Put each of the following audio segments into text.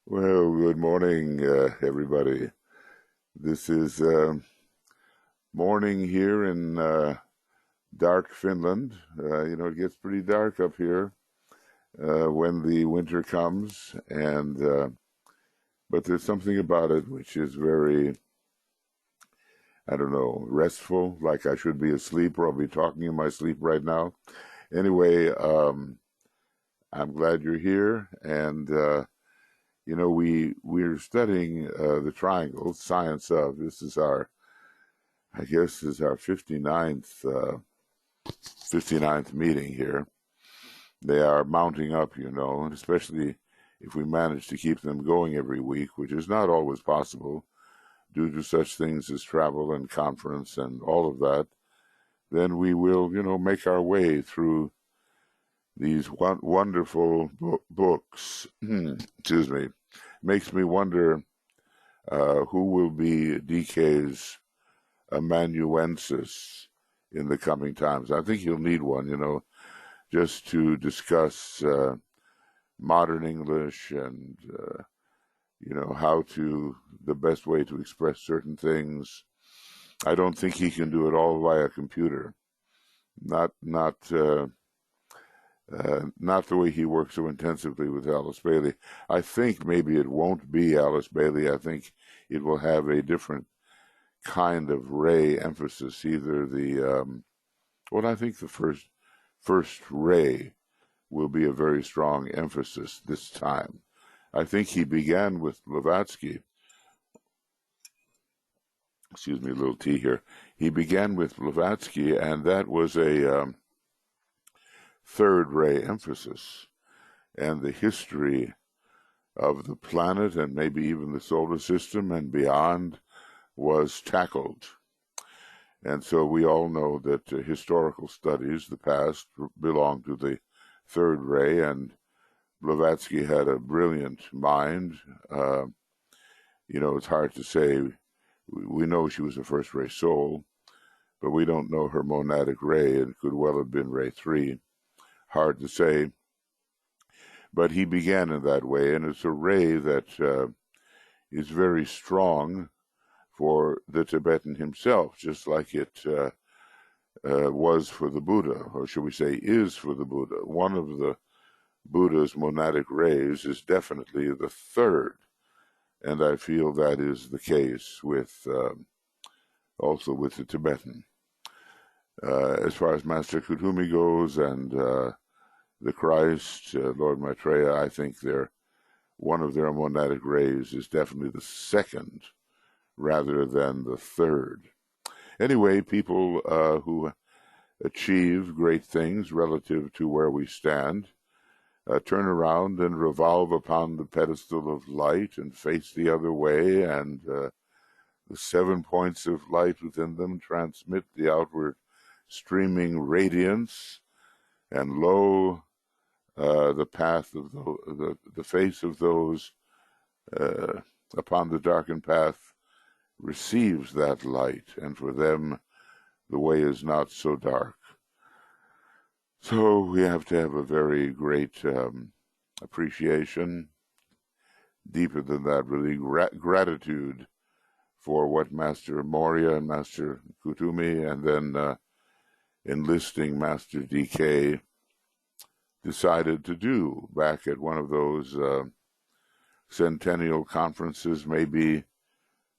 Well, good morning, everybody. This is morning here in dark Finland. It gets pretty dark up here when the winter comes, and but there's something about it which is very, I don't know, restful. Like I should be asleep, or I'll be talking in my sleep right now. Anyway, I'm glad you're here, and we're studying the triangle, science of. This is our, I guess, this is our 59th meeting here. They are mounting up, and especially if we manage to keep them going every week, which is not always possible due to such things as travel and conference and all of that, then we will, make our way through these wonderful books. Excuse me. Makes me wonder who will be DK's amanuensis in the coming times. I think he'll need one, just to discuss modern English and, the best way to express certain things. I don't think he can do it all via computer. Not the way he works so intensively with Alice Bailey. I think maybe it won't be Alice Bailey. I think it will have a different kind of ray emphasis. Either I think the first ray will be a very strong emphasis this time. I think he began with Blavatsky. Excuse me, a little tea here. He began with Blavatsky, and that was a third ray emphasis, and the history of the planet and maybe even the solar system and beyond was tackled. And so we all know that historical studies, the past, belong to the third ray, and Blavatsky had a brilliant mind. It's hard to say. We know she was a first ray soul, but we don't know her monadic ray. It could well have been ray 3. Hard to say, but he began in that way, and it's a ray that is very strong for the Tibetan himself, just like it was for the Buddha, or should we say is for the Buddha. One of the Buddha's monadic rays is definitely the third, and I feel that is the case with also with the Tibetan. As far as Master Kuthumi goes and the Christ, Lord Maitreya, I think one of their monadic rays is definitely the second rather than the third. Anyway, people who achieve great things relative to where we stand turn around and revolve upon the pedestal of light and face the other way, and the 7 points of light within them transmit the outward streaming radiance, and lo, the path of the face of those upon the darkened path receives that light, and for them the way is not so dark. So we have to have a very great appreciation, deeper than that, really, gratitude for what Master Moria and Master Kuthumi, and then enlisting Master DK, decided to do back at one of those centennial conferences, maybe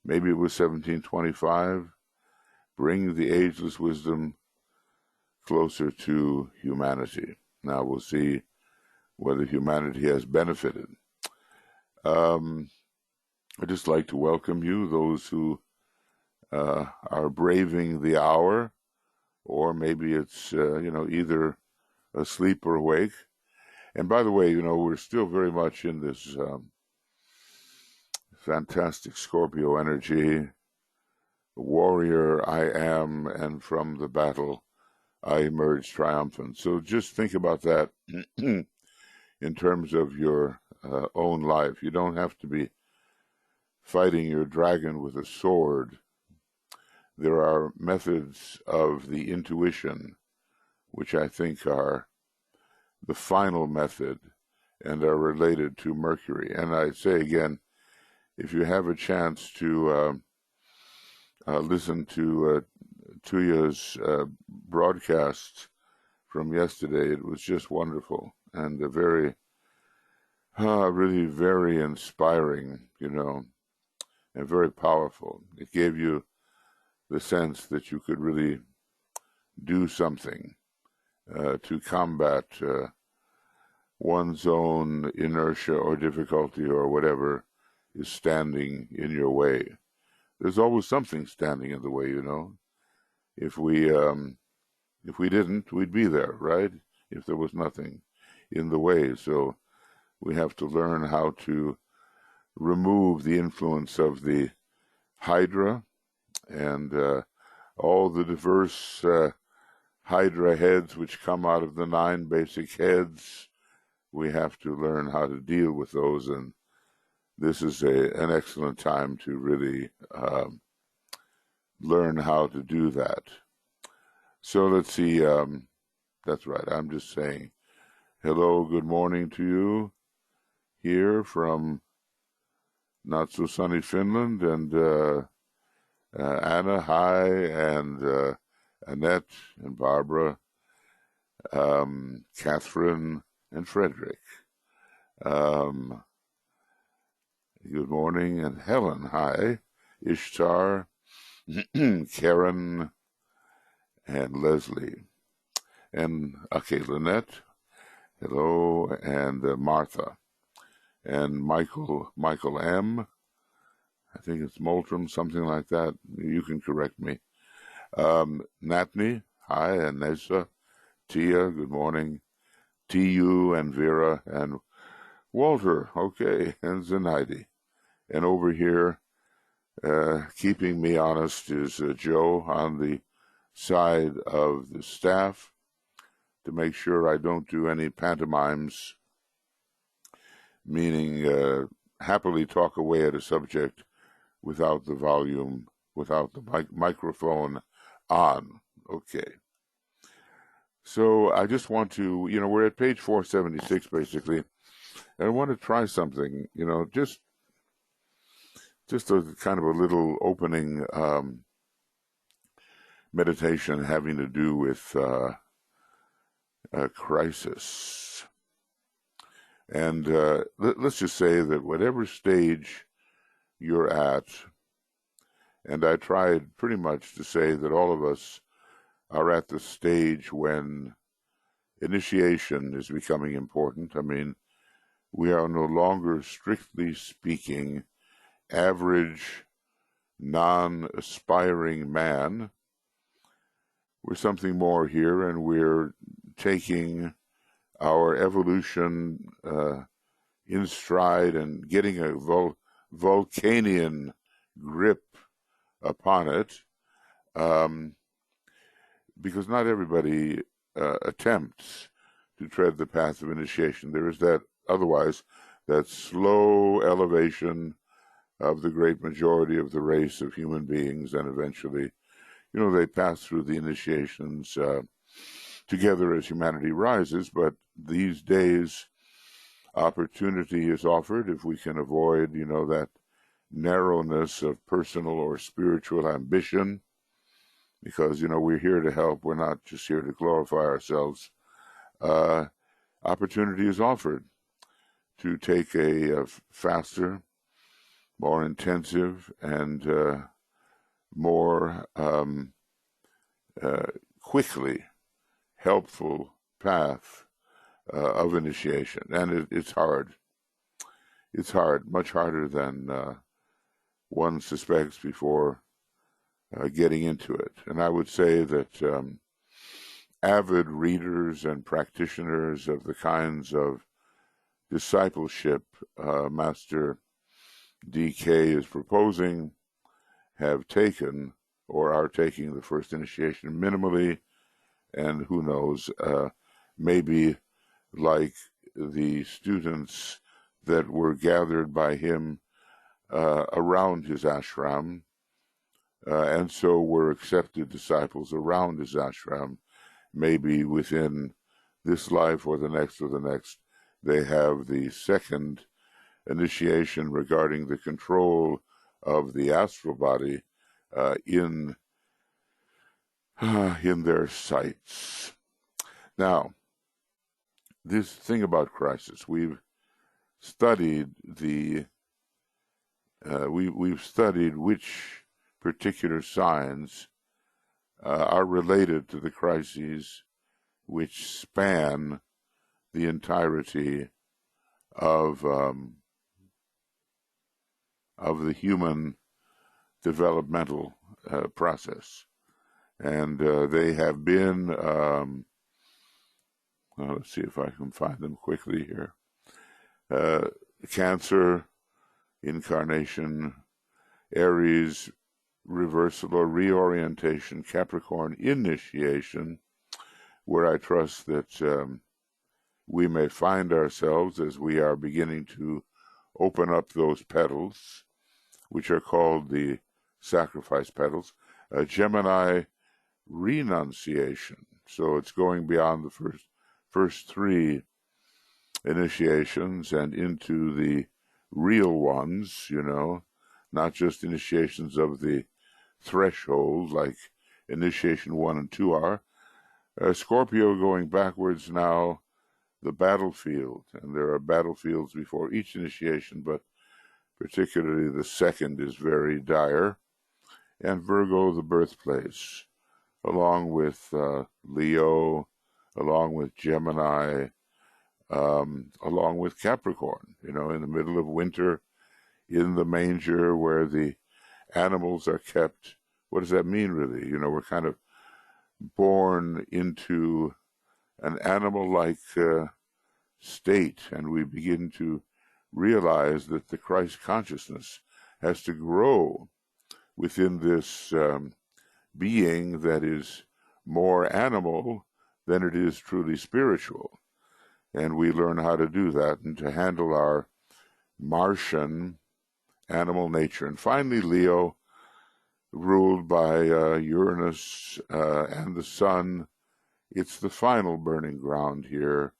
it was 1725, bring the ageless wisdom closer to humanity. Now we'll see whether humanity has benefited. I'd just like to welcome you, those who are braving the hour, or maybe it's, either asleep or awake. And by the way, we're still very much in this fantastic Scorpio energy. Warrior I am, and from the battle I emerge triumphant. So just think about that in terms of your own life. You don't have to be fighting your dragon with a sword. There are methods of the intuition which I think are the final method, and are related to Mercury. And I say again, if you have a chance to listen to Tuya's broadcast from yesterday, it was just wonderful and a very, really very inspiring, and very powerful. It gave you the sense that you could really do something to combat one's own inertia or difficulty or whatever is standing in your way. There's always something standing in the way, If we didn't, we'd be there, right? If there was nothing in the way. So we have to learn how to remove the influence of the Hydra and all the diverse Hydra heads which come out of the 9 basic heads. We have to learn how to deal with those, and this is an excellent time to really learn how to do that. So let's see. That's right. I'm just saying hello, good morning to you here from not so sunny Finland, and Anna, hi, and Annette and Barbara, Catherine and Frederick. Good morning, and Helen, hi, Ishtar, Karen, and Leslie, and Lynette, hello, and Martha, and Michael M. I think it's Moultram, something like that. You can correct me. Natney, hi, and Nessa, Tia, good morning, T.U. and Vera, and Walter, okay, and Zenaidi. And over here, keeping me honest, is Joe on the side of the staff to make sure I don't do any pantomimes, meaning happily talk away at a subject without the volume, without the microphone on. Okay. So I just want to, we're at page 476 basically, and I want to try something, just a kind of a little opening meditation having to do with a crisis. And let's just say that whatever stage you're at, and I tried pretty much to say that all of us are at the stage when initiation is becoming important. I mean, we are no longer, strictly speaking, average, non-aspiring man. We're something more here, and we're taking our evolution in stride and getting a Vulcanian grip upon it, because not everybody attempts to tread the path of initiation. There is that, otherwise, that slow elevation of the great majority of the race of human beings, and eventually, they pass through the initiations together as humanity rises. But these days, opportunity is offered if we can avoid, that narrowness of personal or spiritual ambition, because, we're here to help. We're not just here to glorify ourselves. Opportunity is offered to take a faster, more intensive, and more quickly helpful path of initiation. And it's hard. It's hard, much harder than one suspects before getting into it. And I would say that avid readers and practitioners of the kinds of discipleship Master D.K. is proposing have taken or are taking the first initiation minimally, and who knows, maybe like the students that were gathered by him around his ashram, and so were accepted disciples around his ashram, maybe within this life or the next, they have the second initiation regarding the control of the astral body in their sights. Now, this thing about crisis, we've studied we've studied which particular signs are related to the crises which span the entirety of the human developmental process. And they have been, let's see if I can find them quickly here. Cancer, incarnation, Aries, reversal or reorientation, Capricorn, initiation, where I trust that we may find ourselves as we are beginning to open up those petals, which are called the sacrifice petals. Gemini, renunciation. So it's going beyond the first three initiations and into the real ones, not just initiations of the threshold like initiation 1 and 2 are. Scorpio going backwards now, the battlefield, and there are battlefields before each initiation, but particularly the second is very dire. And Virgo, the birthplace, along with Leo, along with Gemini, along with Capricorn, in the middle of winter, in the manger where the animals are kept. What does that mean, really? We're kind of born into an animal-like state, and we begin to realize that the Christ consciousness has to grow within this being that is more animal than it is truly spiritual. And we learn how to do that and to handle our Martian animal nature. And finally, Leo, ruled by Uranus and the Sun. It's the final burning ground here,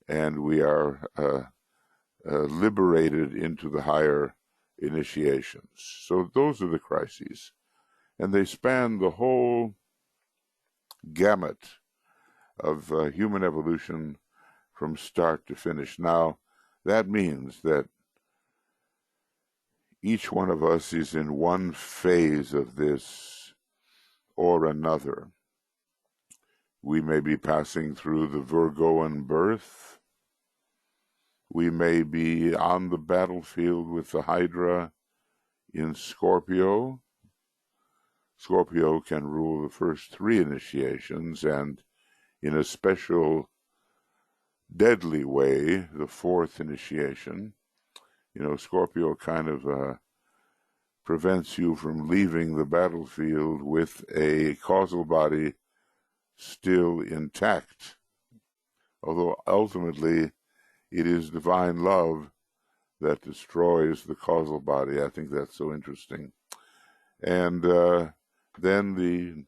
and we are liberated into the higher initiations. So those are the crises, and they span the whole gamut of human evolution from start to finish. Now, that means that each one of us is in one phase of this or another. We may be passing through the Virgoan birth. We may be on the battlefield with the Hydra in Scorpio. Scorpio can rule the first three initiations, and in a special deadly way, the fourth initiation. Scorpio kind of prevents you from leaving the battlefield with a causal body still intact. Although ultimately it is divine love that destroys the causal body. I think that's so interesting. And then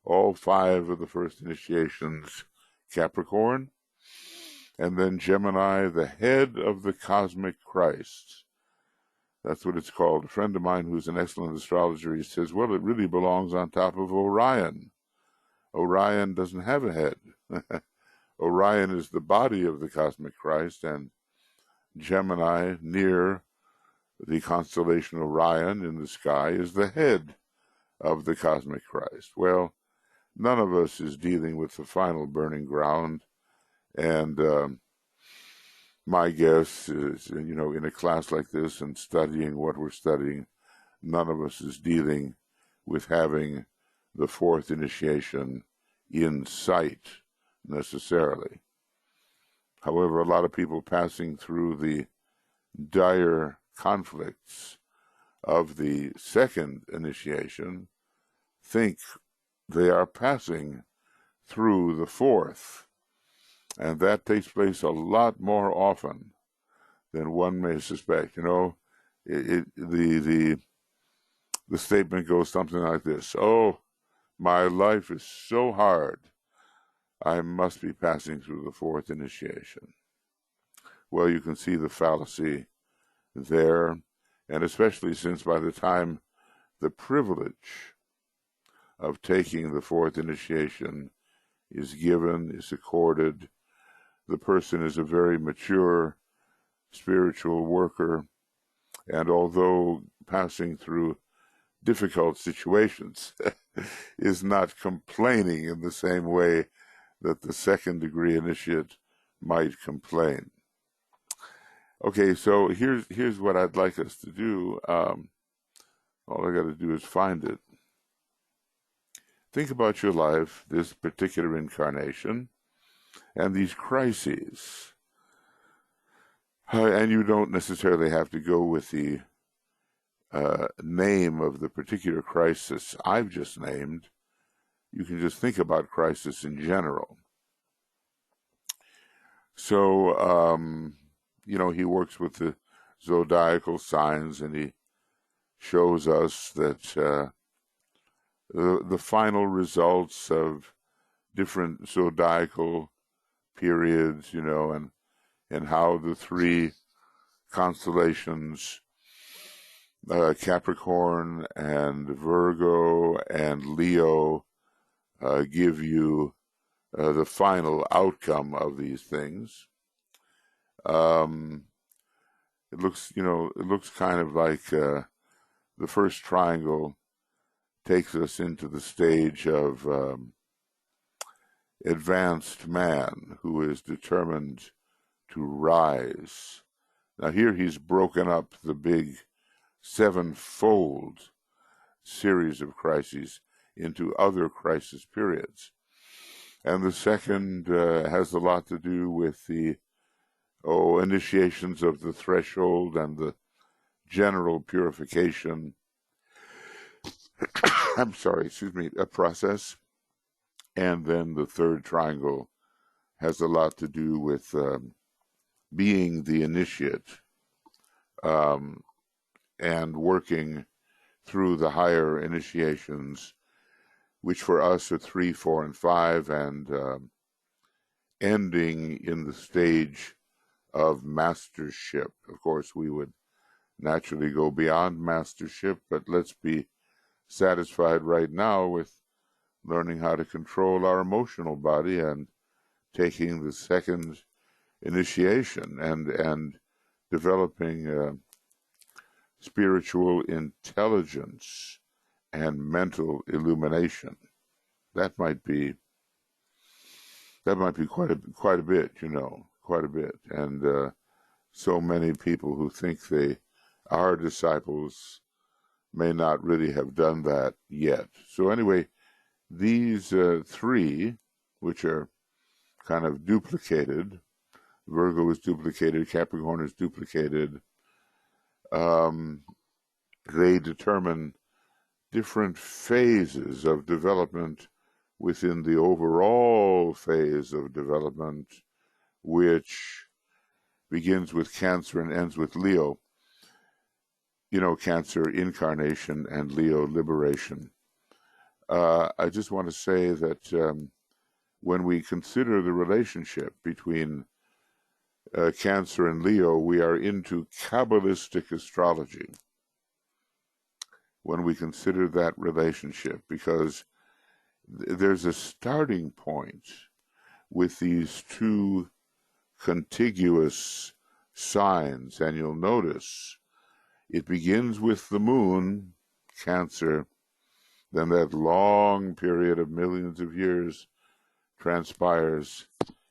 all five of the first initiations, Capricorn, and then Gemini, the head of the cosmic Christ. That's what it's called. A friend of mine who's an excellent astrologer, he says, well, it really belongs on top of Orion. Orion doesn't have a head. Orion is the body of the cosmic Christ, and Gemini, near the constellation Orion in the sky, is the head of the cosmic Christ. Well, none of us is dealing with the final burning ground. And my guess is, in a class like this and studying what we're studying, none of us is dealing with having the fourth initiation in sight necessarily. However, a lot of people passing through the dire conflicts of the second initiation think they are passing through the fourth. And that takes place a lot more often than one may suspect. The statement goes something like this: oh, my life is so hard, I must be passing through the fourth initiation. well, you can see the fallacy there, and especially since by the time the privilege of taking the fourth initiation is given, is accorded, the person is a very mature spiritual worker, and although passing through difficult situations, is not complaining in the same way that the second degree initiate might complain. Okay, so here's what I'd like us to do. All I got to do is find it. Think about your life, this particular incarnation, and these crises. And you don't necessarily have to go with the name of the particular crisis I've just named. You can just think about crisis in general. So, he works with the zodiacal signs, and he shows us that the final results of different zodiacal periods, and how the three constellations, Capricorn and Virgo and Leo, give you the final outcome of these things. It looks kind of like the first triangle takes us into the stage of advanced man who is determined to rise. Now here he's broken up the big sevenfold series of crises into other crisis periods. And the second has a lot to do with the initiations of the threshold and the general purification a process. And then the third triangle has a lot to do with being the initiate and working through the higher initiations, which for us are 3, 4, and 5, and ending in the stage of mastership. Of course, we would naturally go beyond mastership, but let's be satisfied right now with learning how to control our emotional body and taking the second initiation and developing spiritual intelligence and mental illumination. That might be quite a bit, quite a bit. And so many people who think they are disciples may not really have done that yet. So anyway, these three, which are kind of duplicated, Virgo is duplicated, Capricorn is duplicated, they determine different phases of development within the overall phase of development, which begins with Cancer and ends with Leo. Cancer, incarnation, and Leo, liberation. I just want to say that when we consider the relationship between Cancer and Leo, we are into Kabbalistic astrology. When we consider that relationship, because there's a starting point with these two contiguous signs, and you'll notice it begins with the moon, Cancer, then that long period of millions of years transpires,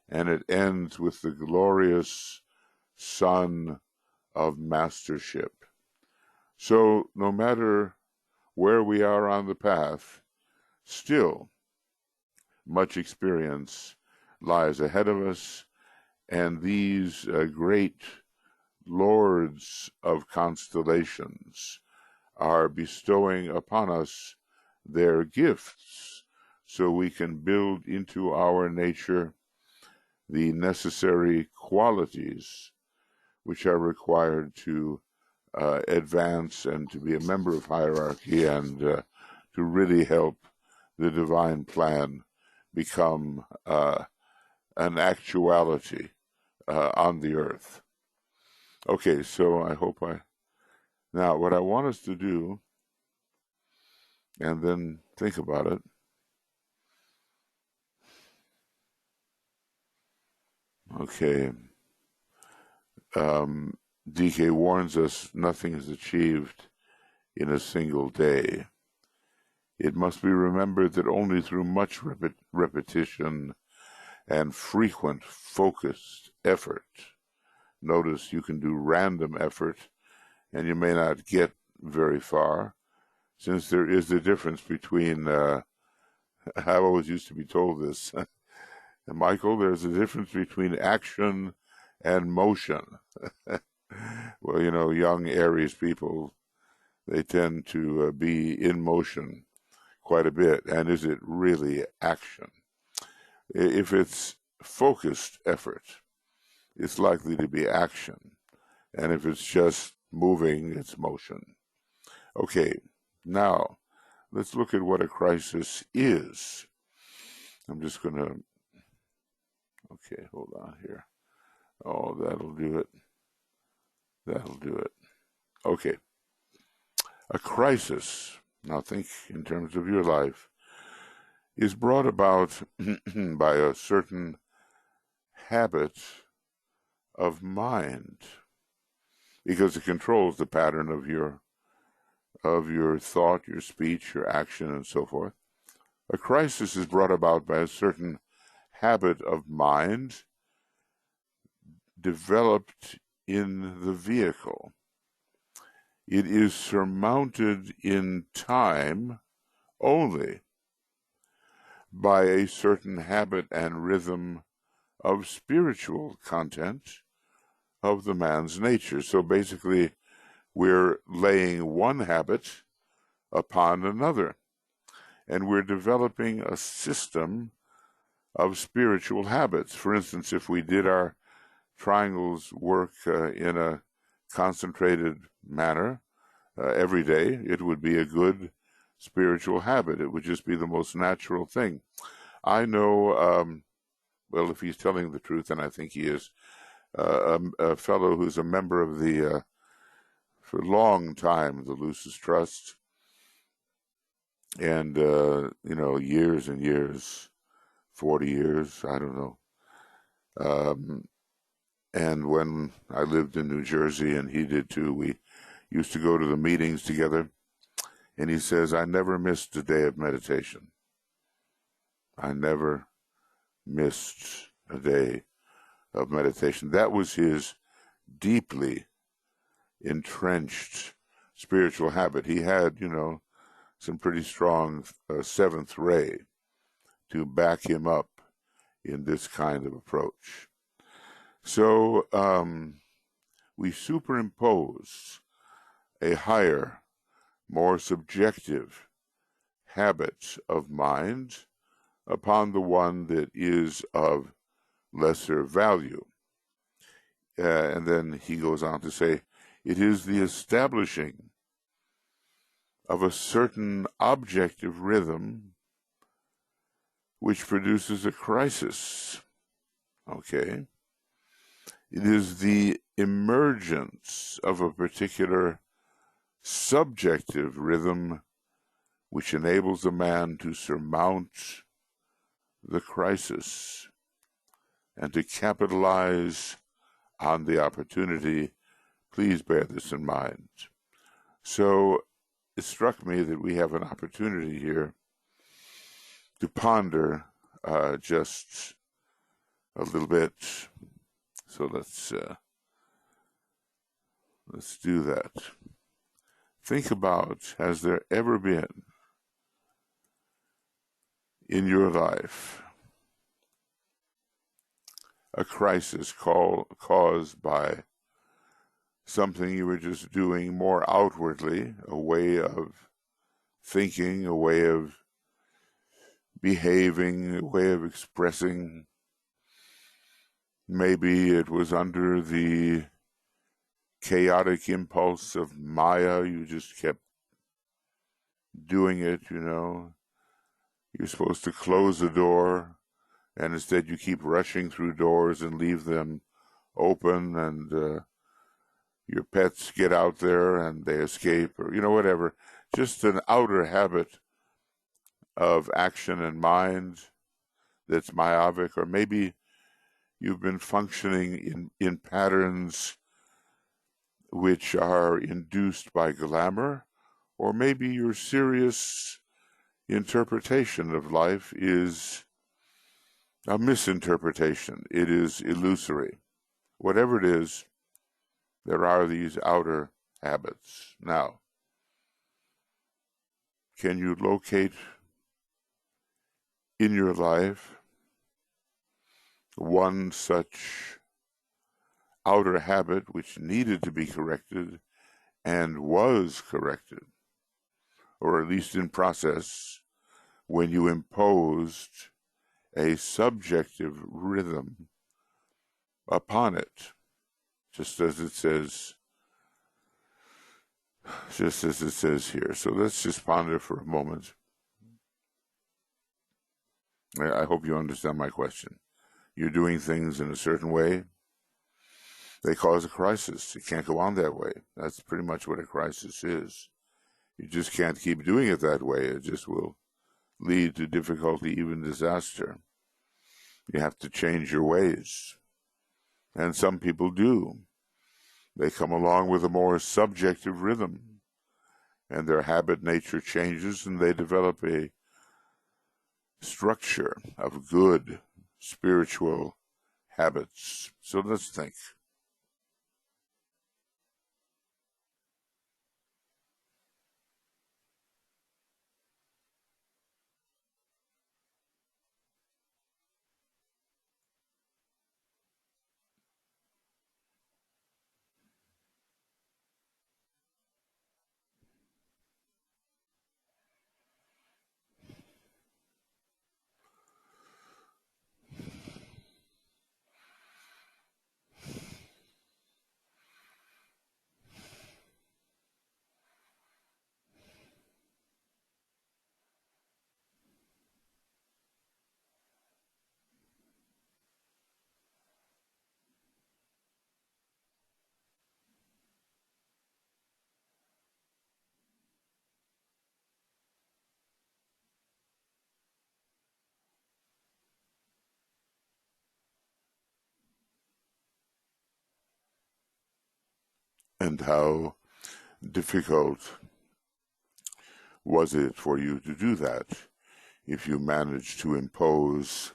and it ends with the glorious sun of mastership. So no matter where we are on the path, still much experience lies ahead of us, and these great lords of constellations are bestowing upon us their gifts so we can build into our nature the necessary qualities which are required to advance and to be a member of hierarchy and to really help the divine plan become an actuality on the earth. Okay, so now what I want us to do, and then think about it. Okay. DK warns us nothing is achieved in a single day. It must be remembered that only through much repetition and frequent focused effort. Notice you can do random effort and you may not get very far, since there is the difference between, I always used to be told this, Michael, there's a difference between action and motion. Well, young Aries people, they tend to be in motion quite a bit. And is it really action? If it's focused effort, it's likely to be action. And if it's just moving, it's motion. Okay, now let's look at what a crisis is. I'm just going to, okay, hold on here. Oh, that'll do it. That'll do it. Okay. A crisis, now think in terms of your life, is brought about by a certain habit of mind, because it controls the pattern of your thought, your speech, your action, and so forth. A crisis is brought about by a certain habit of mind developed in the vehicle. It is surmounted in time only by a certain habit and rhythm of spiritual content of the man's nature. So basically, we're laying one habit upon another, and we're developing a system of spiritual habits. For instance, if we did our triangles work in a concentrated manner every day, it would be a good spiritual habit. It would just be the most natural thing. I know, well, if he's telling the truth, and I think he is, a fellow who's a member of the, for a long time, the Lucis Trust, and, years and years, 40 years, I don't know. And when I lived in New Jersey, and he did too, we used to go to the meetings together, and he says, I never missed a day of meditation. I never missed a day of meditation. That was his deeply entrenched spiritual habit. He had, some pretty strong seventh ray to back him up in this kind of approach. So we superimpose a higher, more subjective habit of mind upon the one that is of lesser value. And then he goes on to say, it is the establishing of a certain objective rhythm which produces a crisis. Okay? It is the emergence of a particular subjective rhythm which enables a man to surmount the crisis and to capitalize on the opportunity. Please bear this in mind. So it struck me that we have an opportunity here to ponder just a little bit. So let's do that. Think about, has there ever been in your life a crisis caused by something you were just doing more outwardly, a way of thinking, a way of behaving, a way of expressing? Maybe it was under the chaotic impulse of Maya. You just kept doing it, You're supposed to close the door, and instead you keep rushing through doors and leave them open, and your pets get out there and they escape, or whatever. Just an outer habit of action and mind that's myopic, or maybe you've been functioning in patterns which are induced by glamour, or maybe your serious interpretation of life is a misinterpretation. It is illusory. Whatever it is, there are these outer habits. Now, can you locate in your life one such outer habit which needed to be corrected and was corrected, or at least in process, when you imposed a subjective rhythm upon it, just as it says here. So let's just ponder for a moment. I hope you understand my question. You're doing things in a certain way. They cause a crisis. It can't go on that way. That's pretty much what a crisis is. You just can't keep doing it that way. It just will lead to difficulty, even disaster. You have to change your ways. And some people do. They come along with a more subjective rhythm, and their habit nature changes, and they develop a structure of good spiritual habits. So let's think. And how difficult was it for you to do that? If you managed to impose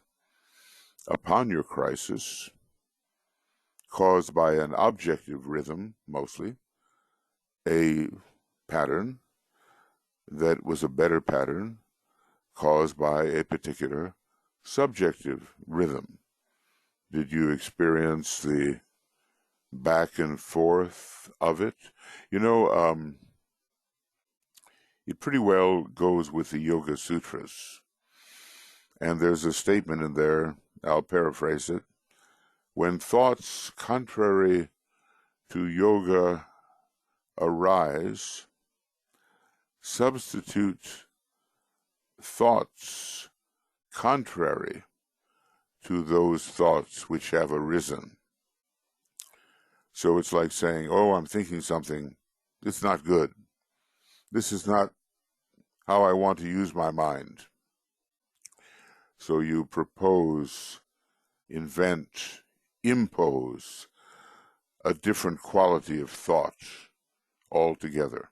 upon your crisis, caused by an objective rhythm, mostly, a pattern that was a better pattern caused by a particular subjective rhythm. Did you experience the back and forth of it? It pretty well goes with the Yoga Sutras. And there's a statement in there, I'll paraphrase it. When thoughts contrary to yoga arise, substitute thoughts contrary to those thoughts which have arisen. So it's like saying, oh, I'm thinking something. It's not good. This is not how I want to use my mind. So you propose, invent, impose a different quality of thought altogether.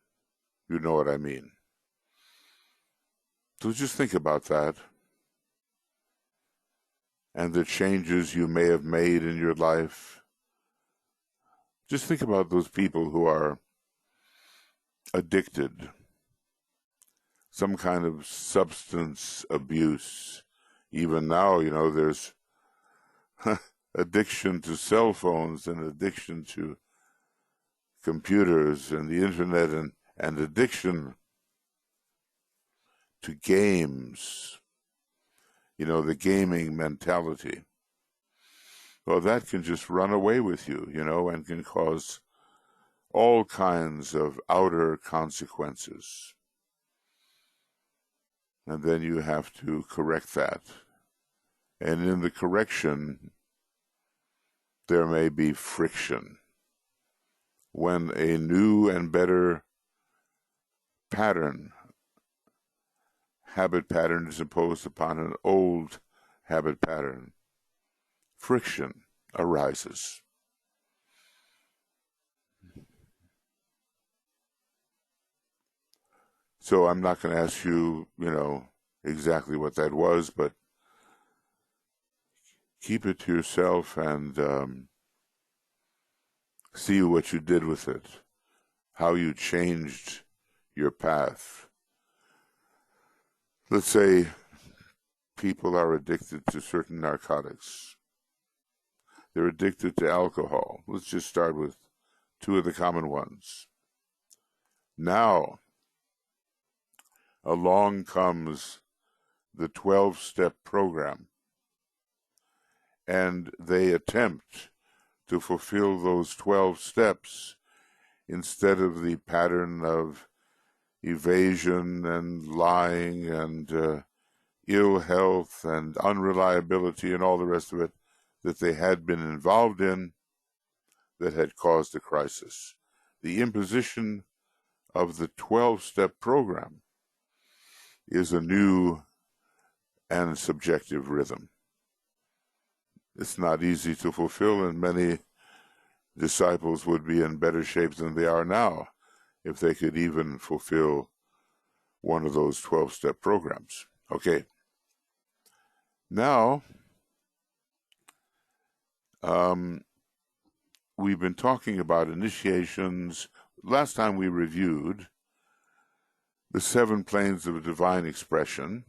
You know what I mean. So just think about that and the changes you may have made in your life. Just think about those people who are addicted, some kind of substance abuse. Even now, there's addiction to cell phones and addiction to computers and the internet and addiction to games, the gaming mentality. Well, that can just run away with you, and can cause all kinds of outer consequences. And then you have to correct that. And in the correction, there may be friction. when a new and better pattern, habit pattern, is imposed upon an old habit pattern, friction arises. So I'm not going to ask you, exactly what that was, but keep it to yourself and see what you did with it, how you changed your path. Let's say people are addicted to certain narcotics. They're addicted to alcohol. Let's just start with two of the common ones. Now, along comes the 12-step program, and they attempt to fulfill those 12 steps instead of the pattern of evasion and lying and ill health and unreliability and all the rest of it that they had been involved in that had caused the crisis. The imposition of the 12-step program is a new and subjective rhythm. It's not easy to fulfill, and many disciples would be in better shape than they are now if they could even fulfill one of those 12-step programs. Okay. Now, we've been talking about initiations. Last time we reviewed the 7 planes of divine expression.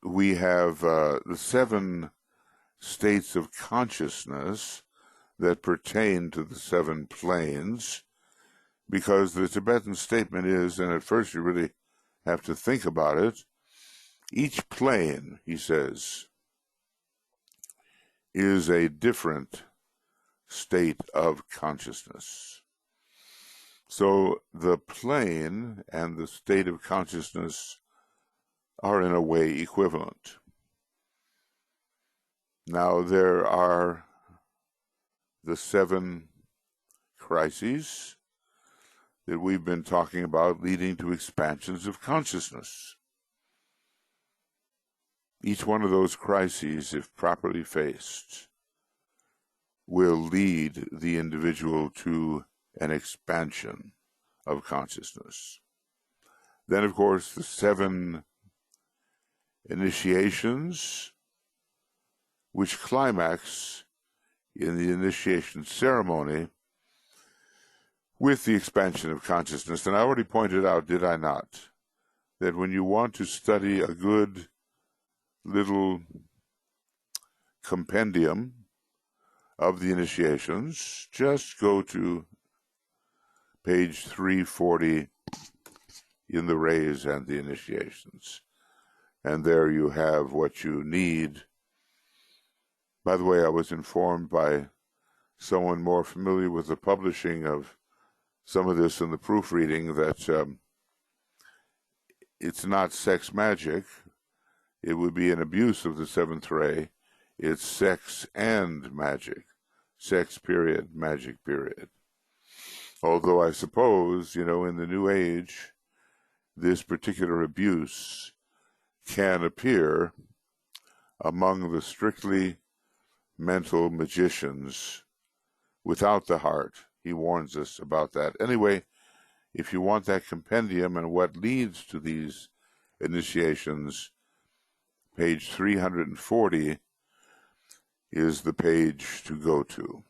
We have the 7 states of consciousness that pertain to the 7 planes, because the Tibetan statement is, and at first you really have to think about it, each plane, he says, is a different state of consciousness. So the plane and the state of consciousness are in a way equivalent. Now there are the 7 crises that we've been talking about, leading to expansions of consciousness. Each one of those crises, if properly faced, will lead the individual to an expansion of consciousness. Then, of course, the 7 initiations, which climax in the initiation ceremony with the expansion of consciousness. And I already pointed out, did I not, that when you want to study a good little compendium of the initiations, just go to page 340 in the rays and the initiations. And there you have what you need. By the way, I was informed by someone more familiar with the publishing of some of this in the proofreading that it's not sex magic. It would be an abuse of the 7th ray. It's sex and magic. Sex period, magic period. Although I suppose, in the New Age, this particular abuse can appear among the strictly mental magicians without the heart. He warns us about that. Anyway, if you want that compendium and what leads to these initiations, page 340 is the page to go to.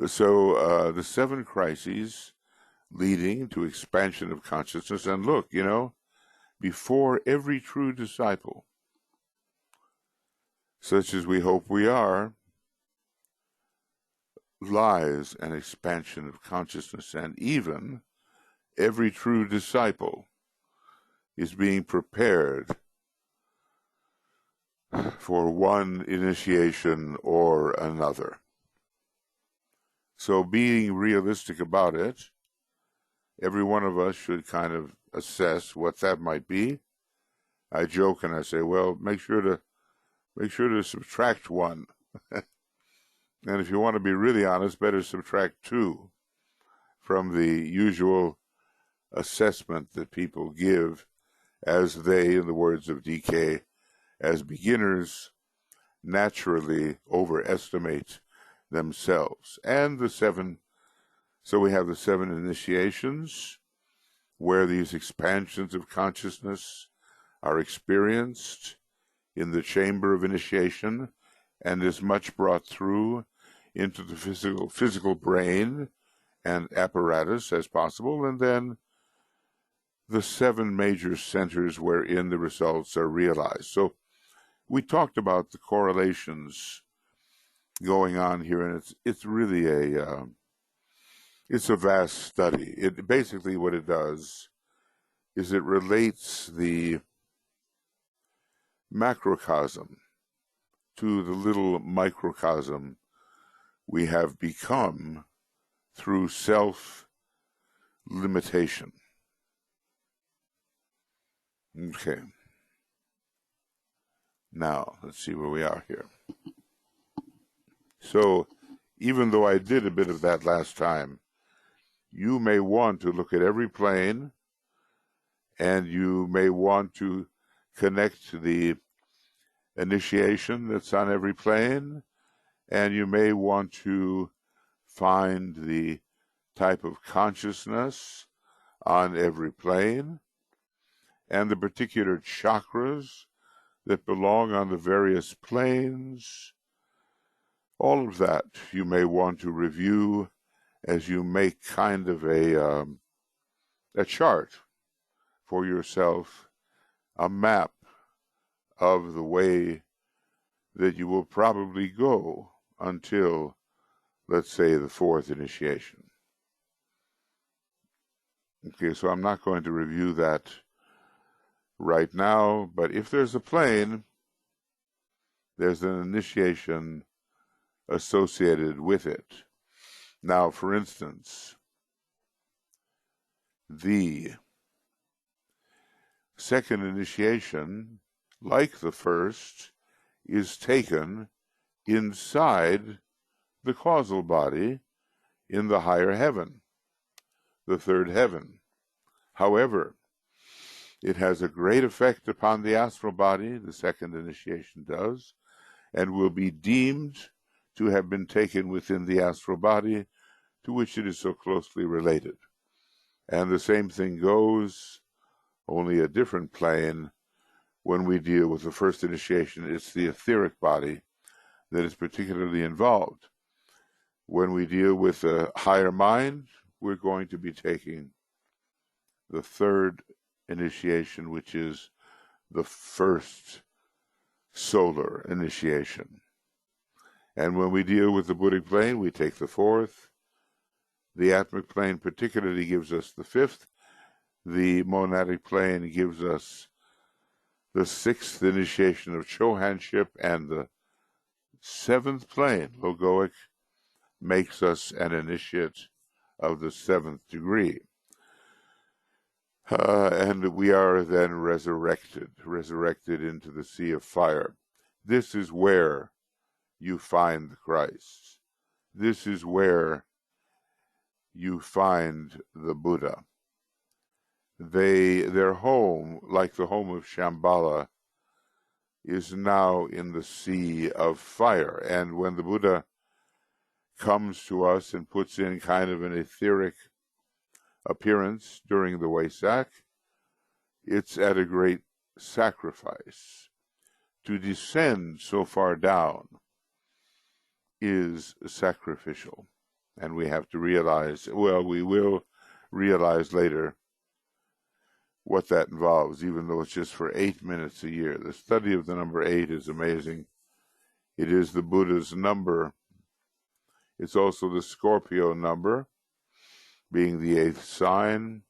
So the 7 crises leading to expansion of consciousness. And look, before every true disciple, such as we hope we are, lies an expansion of consciousness, and even every true disciple is being prepared for one initiation or another. So being realistic about it, every one of us should kind of assess what that might be. I joke and I say, well, make sure to subtract 1. And if you want to be really honest, better subtract 2 from the usual assessment that people give as they, in the words of DK, as beginners, naturally overestimate themselves. And the 7, so we have the 7 initiations, where these expansions of consciousness are experienced in the chamber of initiation and is much brought through into the physical brain and apparatus as possible, and then the 7 major centers wherein the results are realized. So we talked about the correlations going on here, and it's really it's a vast study. It basically, what it does is it relates the macrocosm to the little microcosm we have become through self-limitation. Okay. Now, let's see where we are here. So, even though I did a bit of that last time, you may want to look at every plane, and you may want to connect to the initiation that's on every plane, and you may want to find the type of consciousness on every plane, and the particular chakras that belong on the various planes. All of that you may want to review as you make kind of a chart for yourself, a map of the way that you will probably go until, let's say, the 4th initiation. Okay, so I'm not going to review that right now, but if there's a plane, there's an initiation associated with it. Now, for instance, the 2nd initiation, like the 1st, is taken inside the causal body in the higher heaven, the 3rd heaven. However, it has a great effect upon the astral body, the 2nd initiation does, and will be deemed to have been taken within the astral body to which it is so closely related. And the same thing goes, only a different plane, when we deal with the 1st initiation. It's the etheric body that is particularly involved. When we deal with a higher mind, we're going to be taking the 3rd initiation, which is the 1st solar initiation. And when we deal with the Buddhic plane, we take the 4th. The Atmic plane particularly gives us the 5th. The monadic plane gives us the 6th initiation of Chohanship, and the 7th plane, Logoic, makes us an initiate of the 7th degree. And we are then resurrected into the sea of fire. This is where you find the Christ. This is where you find the Buddha. Their home, like the home of Shambhala, is now in the sea of fire. And when the Buddha comes to us and puts in kind of an etheric appearance during the Wesak, it's at a great sacrifice. To descend so far down is sacrificial. And we have to realize, well, we will realize later what that involves, even though it's just for 8 minutes a year. The study of the number 8 is amazing. It is the Buddha's number. It's also the Scorpio number, being the 8th sign,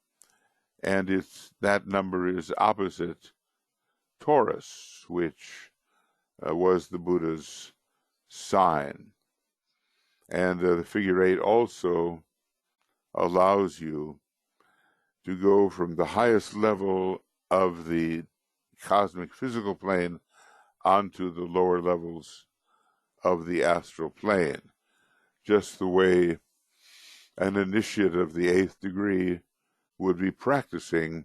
and that number is opposite Taurus, which was the Buddha's sign. And the figure 8 also allows you to go from the highest level of the cosmic physical plane onto the lower levels of the astral plane. just the way an initiate of the 8th degree would be practicing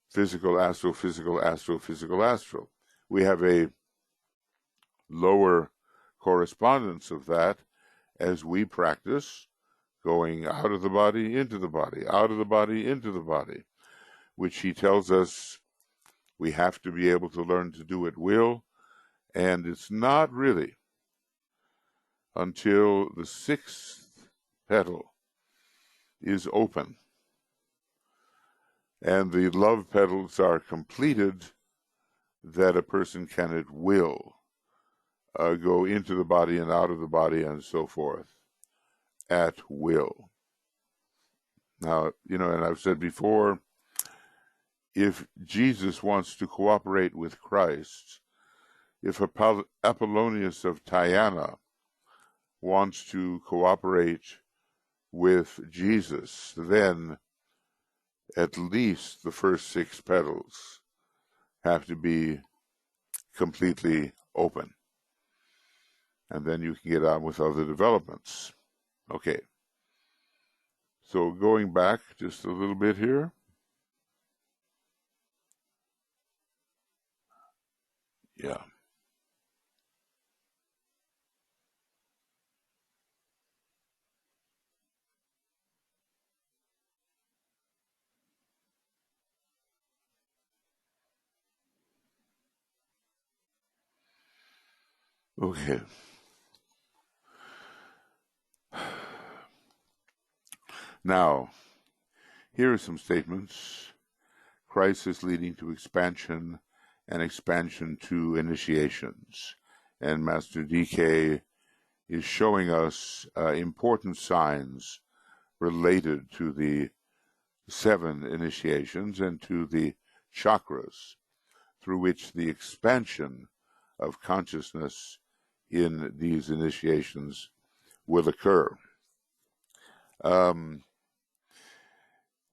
physical, astral, physical, astral, physical, astral. We have a lower correspondence of that as we practice going out of the body, into the body, out of the body, into the body, which he tells us we have to be able to learn to do at will. And it's not really until the 6th petal is open and the love petals are completed that a person can at will go into the body and out of the body and so forth at will. Now, and I've said before, if Jesus wants to cooperate with Christ, if Apollonius of Tyana wants to cooperate with Jesus, then at least the first 6 petals have to be completely open. And then you can get on with other developments. Okay. So going back just a little bit here. Yeah. Okay. Now, here are some statements. Crisis leading to expansion and expansion to initiations. And Master DK is showing us important signs related to the 7 initiations and to the chakras through which the expansion of consciousness in these initiations will occur.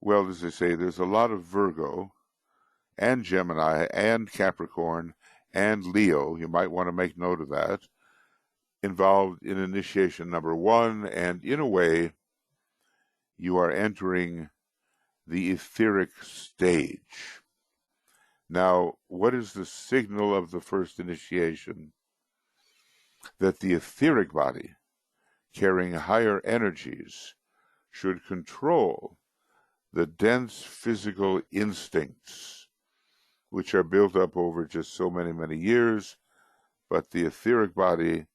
Well, as I say, there's a lot of Virgo and Gemini and Capricorn and Leo, you might want to make note of that, involved in initiation number 1, and in a way, you are entering the etheric stage. Now, what is the signal of the first initiation? That the etheric body, carrying higher energies, should control the dense physical instincts, which are built up over just so many years, but the etheric body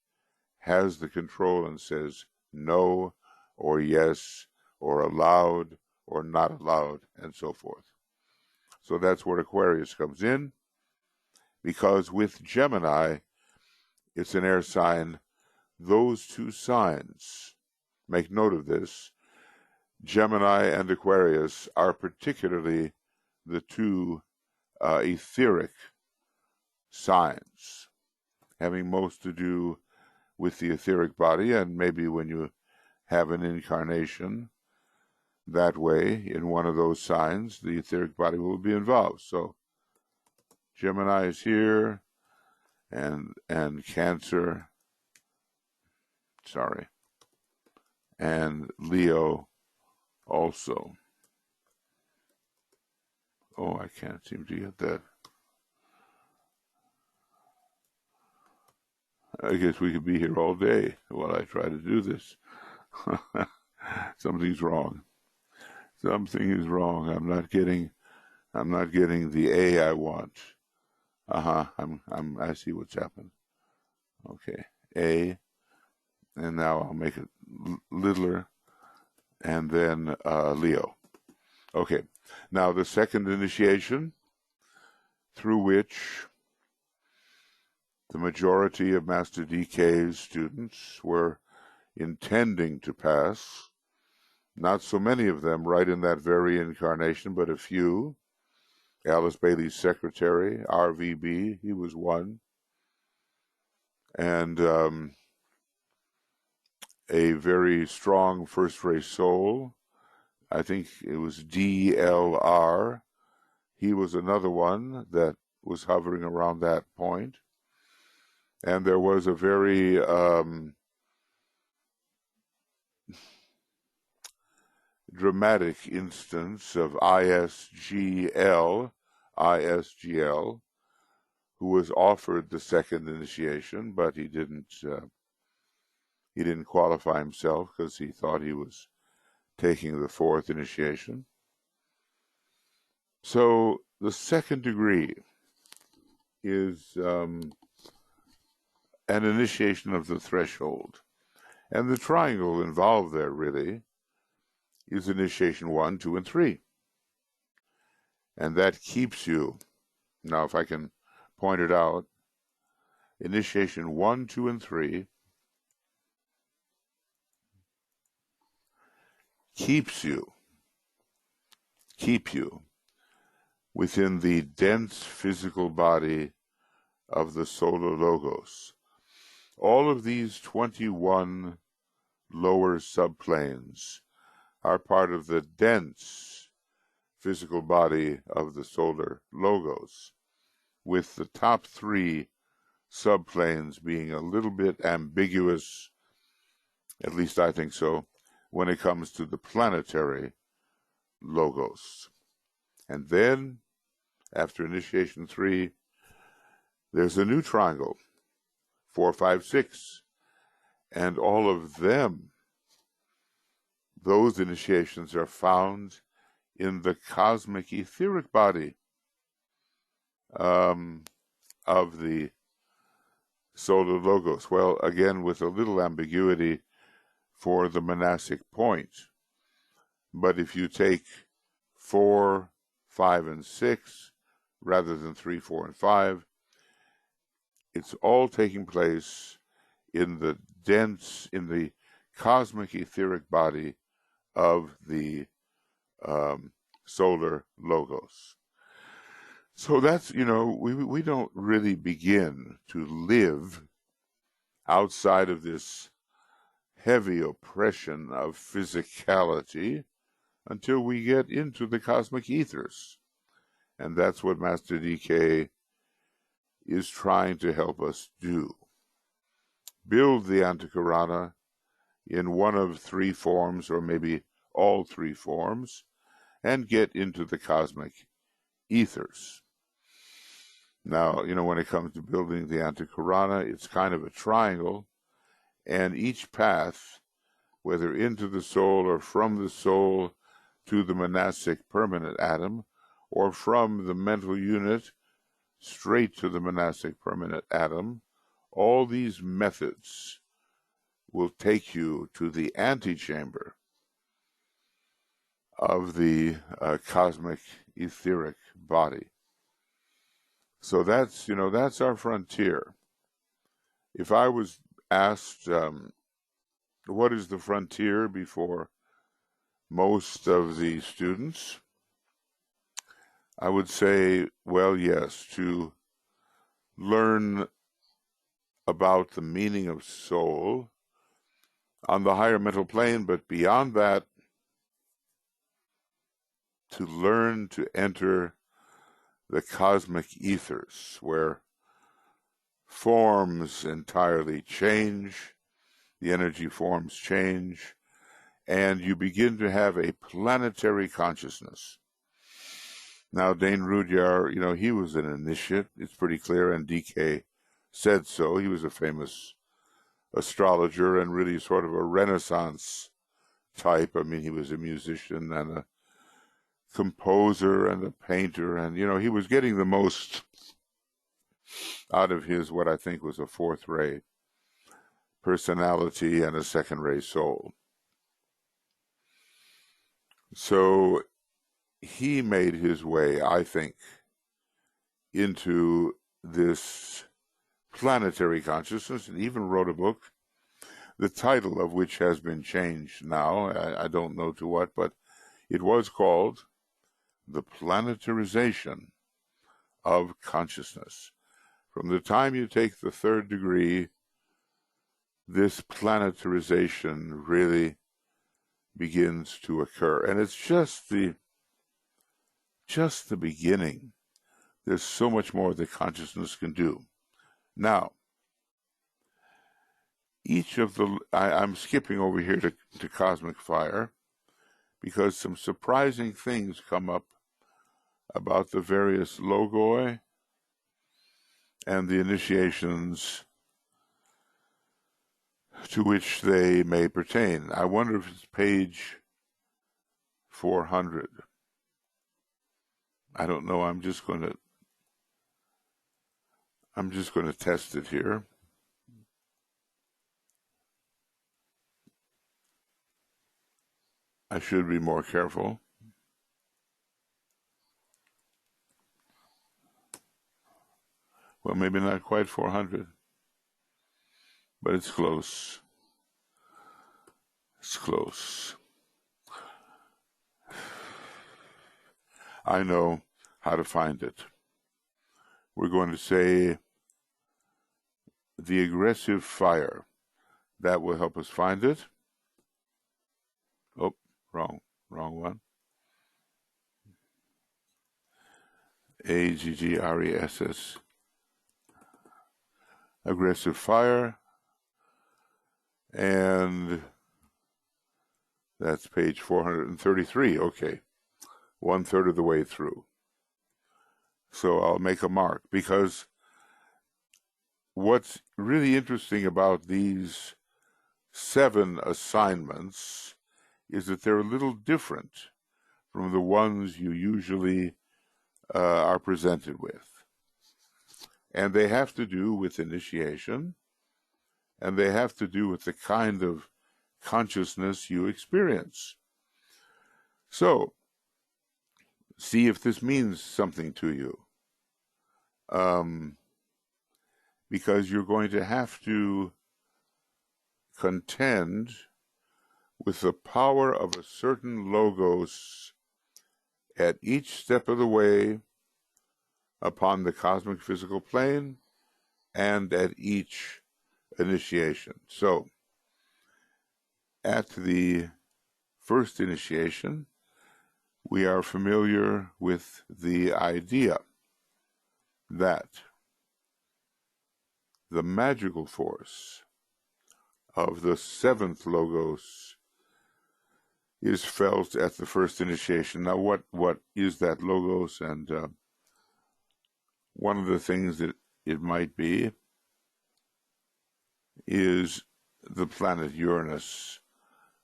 has the control and says no, or yes, or allowed, or not allowed, and so forth. So that's where Aquarius comes in, because with Gemini, it's an air sign. Those 2 signs, make note of this, Gemini and Aquarius are particularly the 2 etheric signs, having most to do with the etheric body, and maybe when you have an incarnation that way in one of those signs, the etheric body will be involved. So Gemini is here, and Cancer, and Leo also. Oh, I can't seem to get that. I guess we could be here all day while I try to do this. Something's wrong. Something is wrong. I'm not getting the A I want. I see what's happened. Okay. A, and now I'll make it littler, and then Leo. Okay. Now the second initiation, through which the majority of Master DK's students were intending to pass, not so many of them right in that very incarnation, but a few. Alice Bailey's secretary, RVB, he was one. And a very strong first-ray soul, I think it was DLR, he was another one that was hovering around that point. And there was a very dramatic instance of ISGL, who was offered the second initiation, but he didn't qualify himself because he thought he was taking the fourth initiation. So the second degree is an initiation of the threshold. And the triangle involved there really is initiation 1, 2, and 3. And that keeps you, now if I can point it out, initiation 1, 2, and 3 keep you within the dense physical body of the solar logos. All of these 21 lower subplanes are part of the dense physical body of the solar logos, with the top 3 subplanes being a little bit ambiguous, at least I think so, when it comes to the planetary logos. And then, after initiation 3, there's a new triangle, 4, 5, 6, and all of them, those initiations are found in the cosmic etheric body of the solar logos. Well, again, with a little ambiguity for the monastic point. But if you take 4, 5, and 6, rather than 3, 4, and 5, it's all taking place in the cosmic etheric body of the solar logos. So that's, we don't really begin to live outside of this heavy oppression of physicality until we get into the cosmic ethers. And that's what Master DK is trying to help us do. Build the Antakarana in one of 3 forms, or maybe all 3 forms, and get into the cosmic ethers. Now, when it comes to building the Antakarana, it's kind of a triangle, and each path, whether into the soul or from the soul to the monastic permanent atom, or from the mental unit straight to the monastic permanent atom, all these methods will take you to the antechamber of the cosmic etheric body. So that's our frontier. If I was asked what is the frontier before most of the students, I would say, well, yes, to learn about the meaning of soul on the higher mental plane, but beyond that, to learn to enter the cosmic ethers, where forms entirely change, the energy forms change, and you begin to have a planetary consciousness. Now, Dane Rudyard, he was an initiate, it's pretty clear, and DK said so. He was a famous astrologer and really sort of a Renaissance type. I mean, he was a musician and a composer and a painter, and, he was getting the most out of his, what I think was a fourth-ray personality and a second-ray soul. So he made his way, I think, into this planetary consciousness, and even wrote a book, the title of which has been changed now. I don't know to what, but it was called The Planetarization of Consciousness. From the time you take the 3rd degree, this planetarization really begins to occur. And it's just the beginning. There's so much more that consciousness can do. Now, each of the, I'm skipping over here to cosmic fire, because some surprising things come up about the various logoi and the initiations to which they may pertain. I wonder if it's page 400. I don't know. I'm just going to test it here. I should be more careful. Well, maybe not quite 400, but it's close. It's close. I know how to find it. We're going to say the aggressive fire. That will help us find it. Oh, wrong one. AGGRESS. Aggressive fire. And that's page 433. Okay. 1/3 of the way through. So I'll make a mark, because what's really interesting about these 7 assignments is that they're a little different from the ones you usually are presented with. And they have to do with initiation, and they have to do with the kind of consciousness you experience. So, see if this means something to you. Because you're going to have to contend with the power of a certain logos at each step of the way upon the cosmic physical plane and at each initiation. So, at the first initiation, we are familiar with the idea that the magical force of the 7th logos is felt at the first initiation. Now, what is that logos? And one of the things that it might be is the planet Uranus,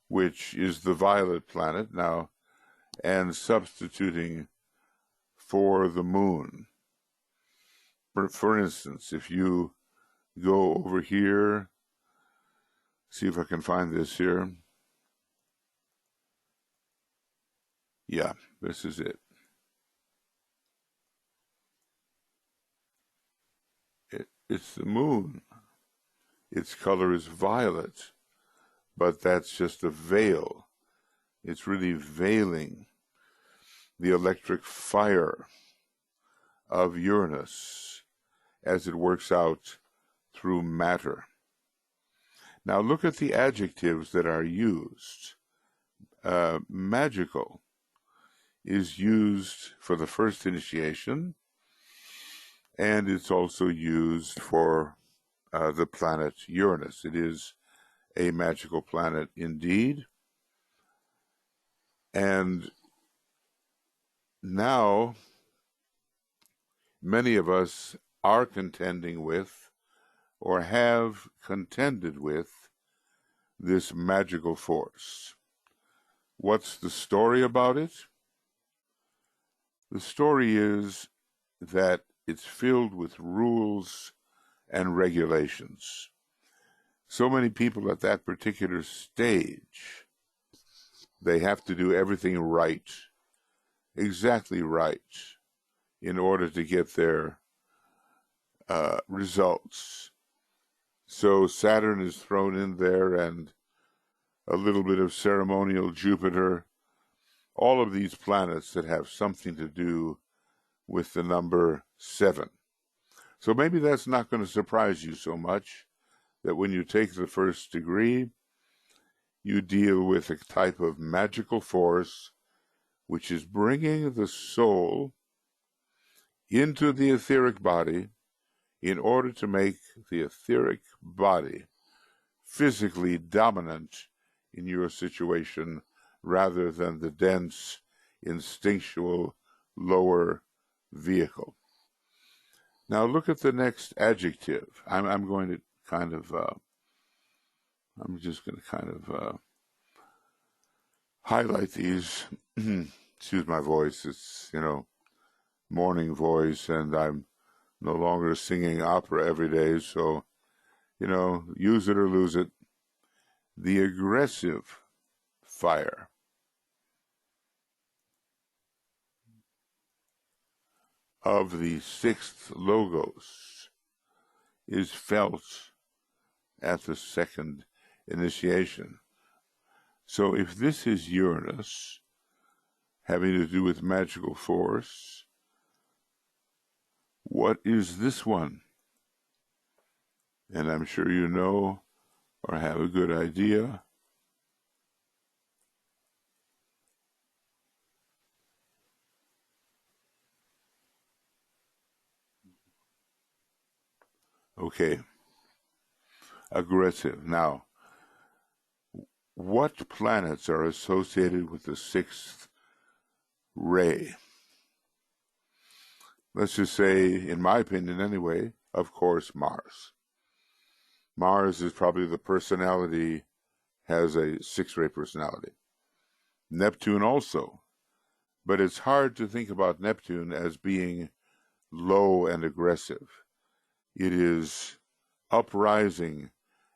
which is the violet planet now, and substituting for the moon. For instance, if you go over here, see if I can find this here. Yeah, this is it. It's the moon. Its color is violet, but that's just a veil. It's really veiling the electric fire of Uranus as it works out through matter. Now look at the adjectives that are used. Magical is used for the first initiation, and it's also used for the planet Uranus. It is a magical planet indeed. And now many of us are contending with, or have contended with, this magical force. What's the story about it? The story is that it's filled with rules and regulations. So many people at that particular stage, they have to do everything right, exactly right, in order to get their results. So Saturn is thrown in there, and a little bit of ceremonial Jupiter, all of these planets that have something to do with the number 7. So maybe that's not going to surprise you so much, that when you take the first degree, you deal with a type of magical force which is bringing the soul into the etheric body in order to make the etheric body physically dominant in your situation rather than the dense, instinctual, lower vehicle. Now look at the next adjective. I'm going to kind of, I'm just going to kind of highlight these. Excuse my voice. It's, morning voice, and I'm no longer singing opera every day, so, use it or lose it. The aggressive fire of the sixth logos is felt at the second initiation. So if this is Uranus, having to do with magical force, what is this one? And I'm sure you know or have a good idea. Okay. Aggressive. Now, what planets are associated with the sixth ray? Let's just say, in my opinion anyway, of course, Mars. Mars is probably the personality, has a six-ray personality. Neptune also. But it's hard to think about Neptune as being low and aggressive. It is uprising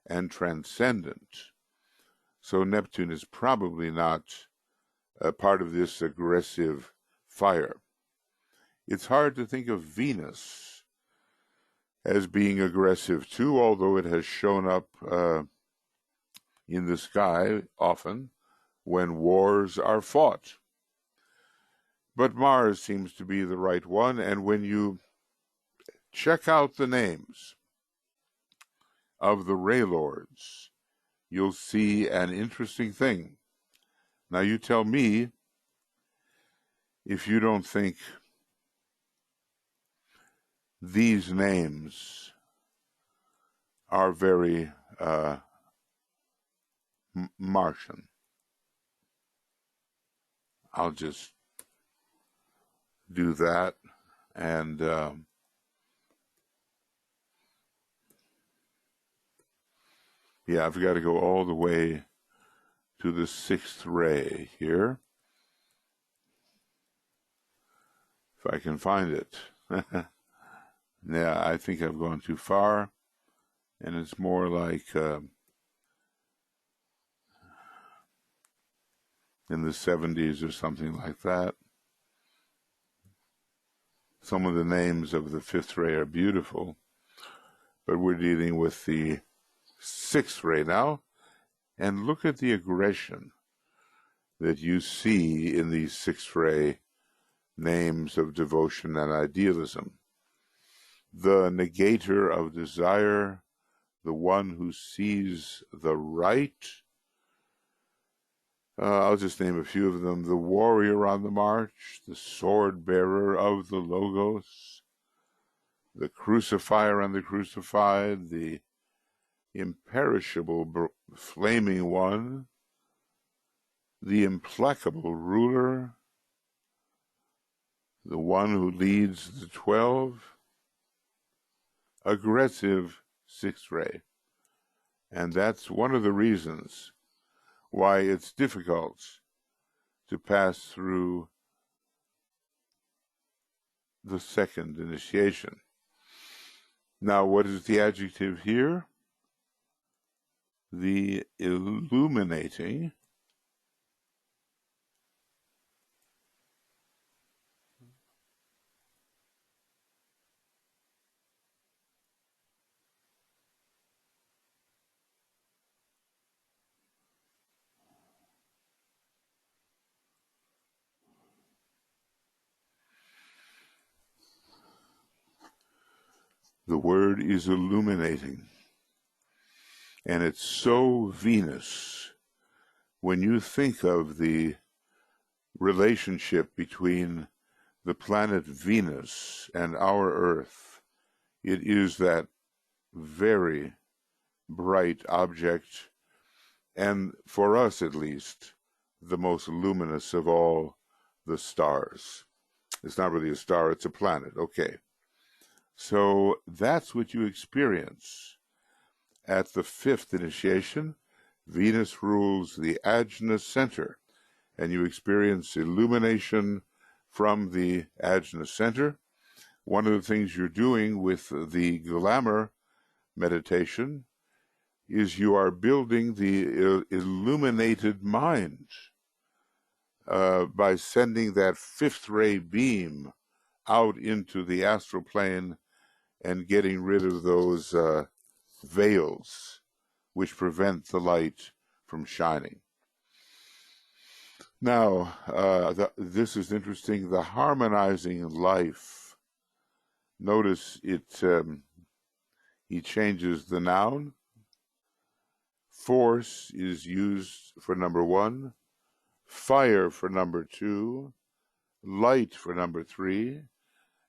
and transcendent. So Neptune is probably not a part of this aggressive fire. It's hard to think of Venus as being aggressive too, although it has shown up in the sky often when wars are fought. But Mars seems to be the right one, and when you check out the names of the Ray Lords, you'll see an interesting thing. Now you tell me if you don't think these names are very Martian. I'll just do that, and yeah, I've got to go all the way to the sixth ray here, if I can find it. Yeah, I think I've gone too far, and it's more like in the 70s or something like that. Some of the names of the fifth ray are beautiful, but we're dealing with the sixth ray now, and look at the aggression that you see in these sixth ray names of devotion and idealism. The negator of desire, the one who sees the right. I'll just name a few of them. The warrior on the march, the sword bearer of the Logos, the crucifier and the crucified, the imperishable flaming one, the implacable ruler, the one who leads the 12, aggressive sixth ray. And that's one of the reasons why it's difficult to pass through the second initiation. Now, what is the adjective here? The illuminating. The word is illuminating. And it's so Venus. When you think of the relationship between the planet Venus and our Earth, it is that very bright object, and for us at least, the most luminous of all the stars. It's not really a star, it's a planet. Okay. So that's what you experience at the fifth initiation. Venus rules the Ajna center, and you experience illumination from the Ajna center. One of the things you're doing with the glamour meditation is you are building the illuminated mind by sending that fifth ray beam out into the astral plane and getting rid of those veils which prevent the light from shining. Now, this is interesting, the harmonizing life. Notice he changes the noun. Force is used for number 1, fire for number 2, light for number 3,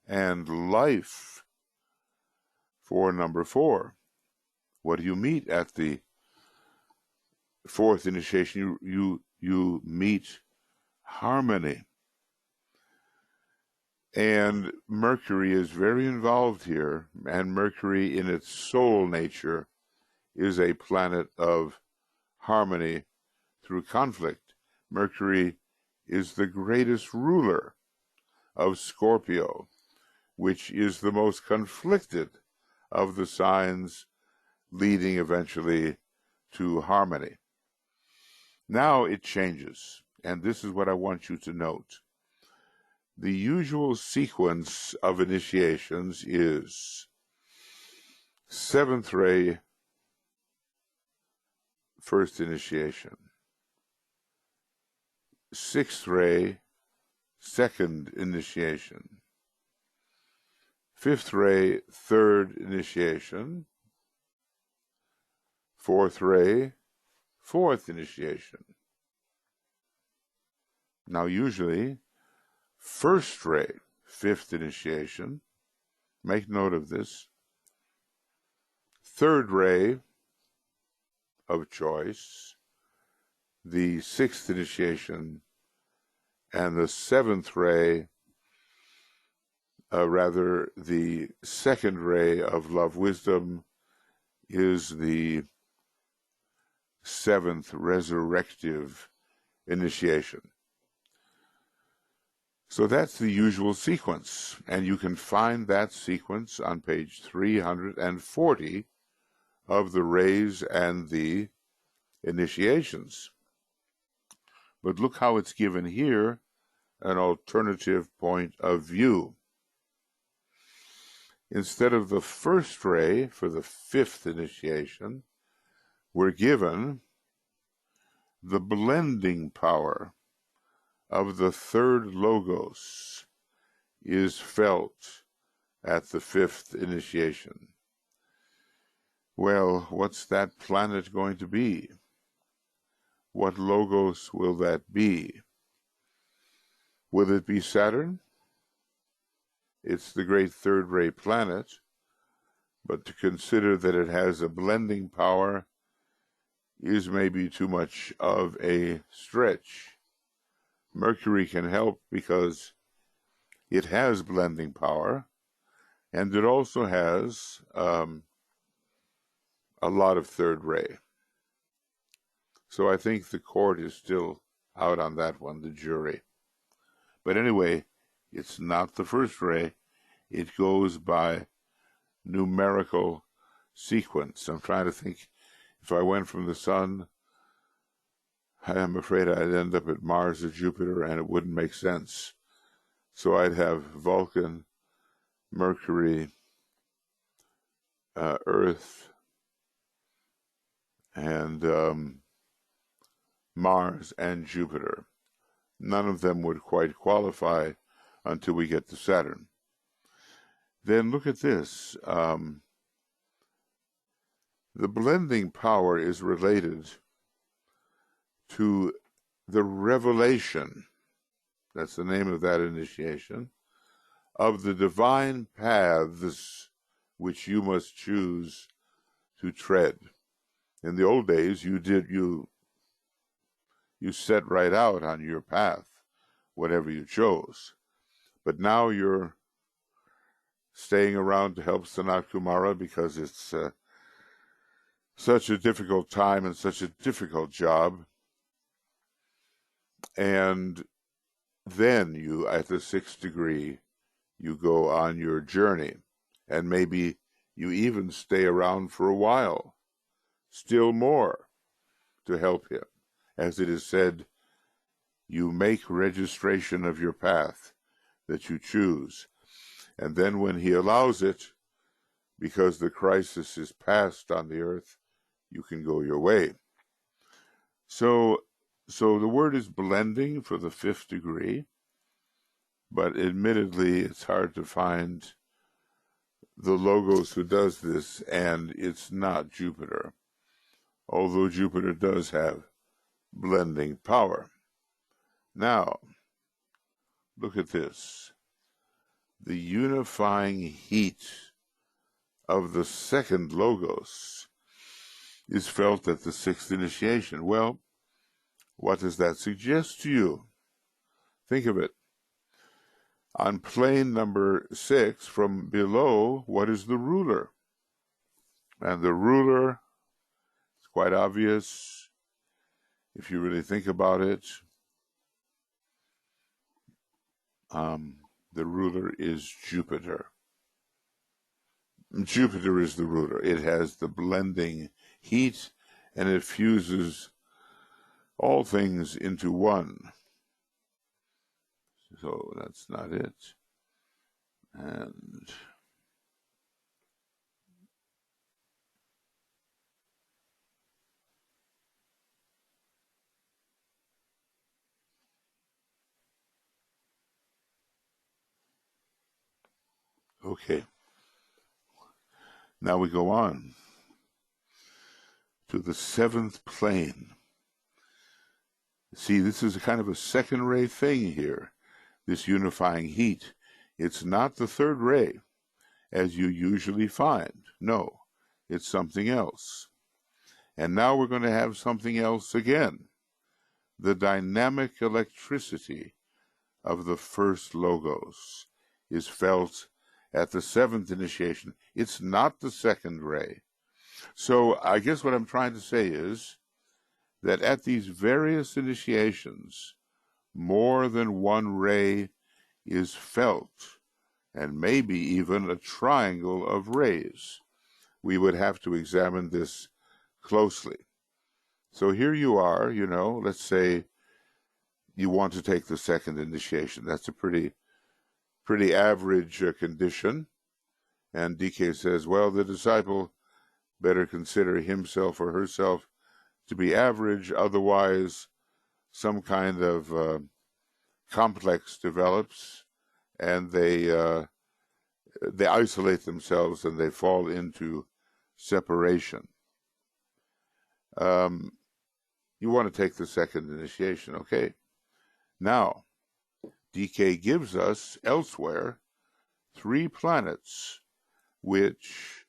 and life for number 4. What do you meet at the fourth initiation? You meet harmony. And Mercury is very involved here, and Mercury in its soul nature is a planet of harmony through conflict. Mercury is the greatest ruler of Scorpio, which is the most conflicted of the signs, leading eventually to harmony. Now it changes, and this is what I want you to note. The usual sequence of initiations is seventh ray, first initiation, sixth ray, second initiation, fifth ray, third initiation, fourth ray, fourth initiation. Now usually, first ray, fifth initiation, make note of this, third ray of choice, the sixth initiation, and the seventh ray, the second ray of love wisdom is the seventh resurrective initiation. So that's the usual sequence, and you can find that sequence on page 340 of the rays and the initiations. But look how it's given here, an alternative point of view. Instead of the first ray for the fifth initiation, we're given the blending power of the third logos is felt at the fifth initiation. Well, what's that planet going to be? What logos will that be? Will it be Saturn? It's the great third-ray planet, but to consider that it has a blending power is maybe too much of a stretch. Mercury can help because it has blending power, and it also has a lot of third ray. So I think the court is still out on that one, the jury. But anyway, it's not the first ray. It goes by numerical sequence. I'm trying to think, if I went from the sun, I'm afraid I'd end up at Mars or Jupiter, and it wouldn't make sense. So I'd have Vulcan, Mercury, Earth, and Mars and Jupiter. None of them would quite qualify until we get to Saturn. Then look at this. The blending power is related to the revelation, that's the name of that initiation, of the divine paths which you must choose to tread. In the old days, you set right out on your path, whatever you chose. But now you're staying around to help Sanat Kumara because it's such a difficult time and such a difficult job. And then you, at the 6th degree, you go on your journey. And maybe you even stay around for a while, still more, to help him. As it is said, you make registration of your path that you choose. And then when he allows it, because the crisis is past on the earth, you can go your way. So the word is blending for the 5th degree, but admittedly it's hard to find the logos who does this, and it's not Jupiter, although Jupiter does have blending power. Now, look at this. The unifying heat of the 2nd logos is felt at the 6th initiation. Well, what does that suggest to you? Think of it. On plane number 6, from below, what is the ruler? And the ruler, it's quite obvious if you really think about it. The ruler is Jupiter. Jupiter is the ruler. It has the blending heat, and it fuses all things into one. So that's not it. And okay. Now we go on to the 7th plane. See, this is a kind of a second ray thing here, this unifying heat. It's not the 3rd ray, as you usually find. No, it's something else. And now we're going to have something else again. The dynamic electricity of the 1st logos is felt at the 7th initiation. It's not the 2nd ray. So I guess what I'm trying to say is that at these various initiations, more than one ray is felt, and maybe even a triangle of rays. We would have to examine this closely. So here you are, let's say you want to take the 2nd initiation. That's a pretty average condition. And DK says, well, the disciple better consider himself or herself to be average, otherwise some kind of complex develops, and they isolate themselves and they fall into separation. You want to take the 2nd initiation, okay? Now, DK gives us elsewhere 3 planets which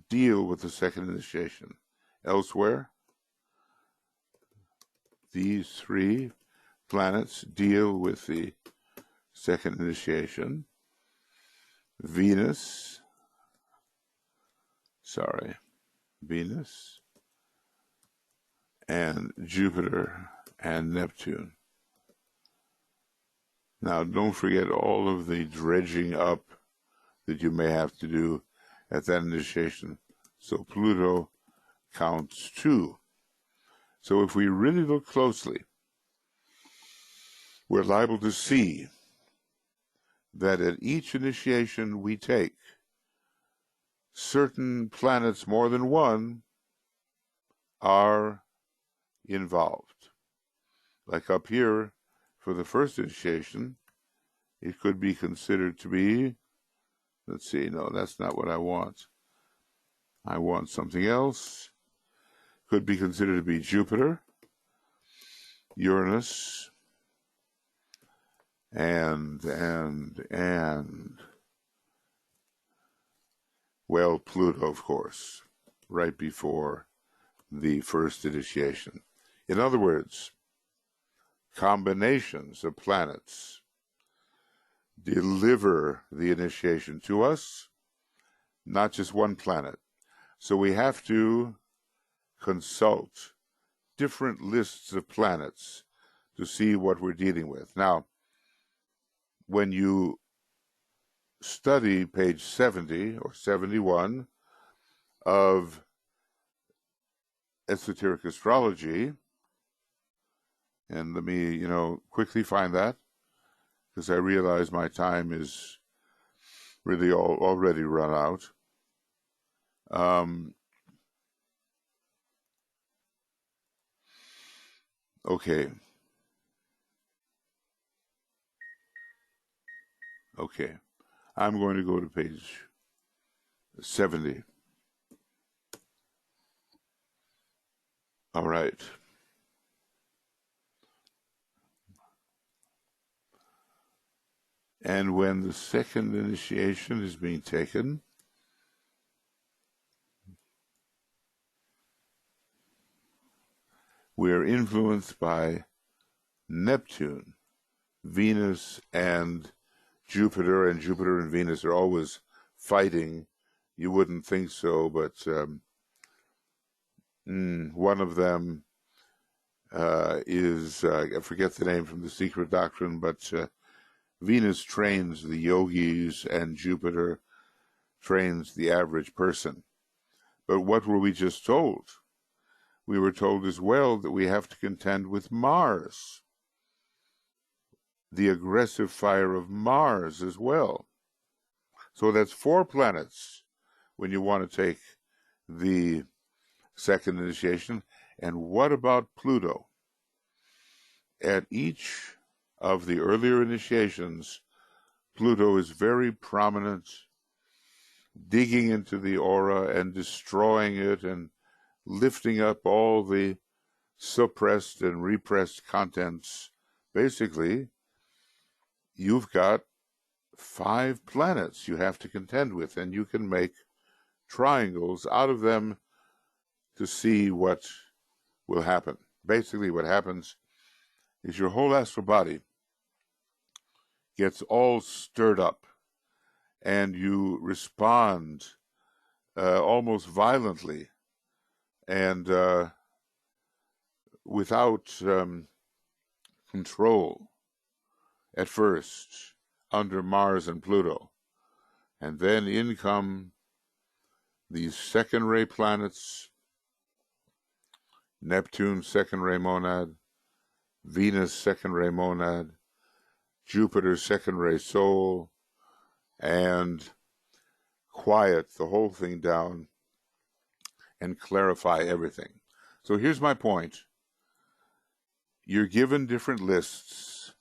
deal with the 2nd initiation. Elsewhere, these 3 planets deal with the 2nd initiation. Venus, and Jupiter and Neptune. Now, don't forget all of the dredging up that you may have to do at that initiation. So Pluto counts 2. So if we really look closely, we're liable to see that at each initiation we take, certain planets, more than one, are involved. Like up here, for the 1st initiation, it could be considered to be, let's see, no, that's not what I want. I want something else. Could be considered to be Jupiter, Uranus, and well, Pluto, of course, right before the first initiation. In other words, combinations of planets deliver the initiation to us, not just one planet. So we have to consult different lists of planets to see what we're dealing with. Now, when you study page 70 or 71 of Esoteric Astrology, and let me, quickly find that, because I realize my time is really already run out. Okay. I'm going to go to page 70. All right. And when the second initiation is being taken, we are influenced by Neptune, Venus, and Jupiter. And Jupiter and Venus are always fighting. You wouldn't think so, but one of them is, I forget the name from The Secret Doctrine, but Venus trains the yogis and Jupiter trains the average person. But what were we just told? We were told as well that we have to contend with Mars, the aggressive fire of Mars as well. So that's 4 planets when you want to take the second initiation. And what about Pluto? At each of the earlier initiations, Pluto is very prominent, digging into the aura and destroying it and lifting up all the suppressed and repressed contents. Basically, you've got 5 planets you have to contend with, and you can make triangles out of them to see what will happen. Basically, what happens is your whole astral body gets all stirred up, and you respond almost violently and without control at first under Mars and Pluto. And then in come these second-ray planets, Neptune, second-ray monad, Venus, second-ray monad, Jupiter, second-ray soul, and quiet the whole thing down and clarify everything. So here's my point. You're given different lists,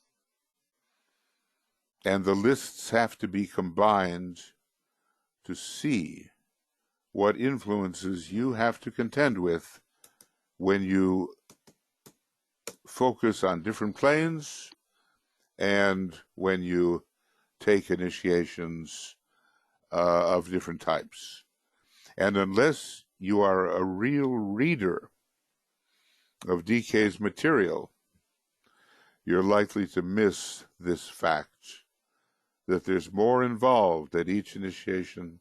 and the lists have to be combined to see what influences you have to contend with when you focus on different planes and when you take initiations of different types. And unless you are a real reader of DK's material, you're likely to miss this fact that there's more involved at each initiation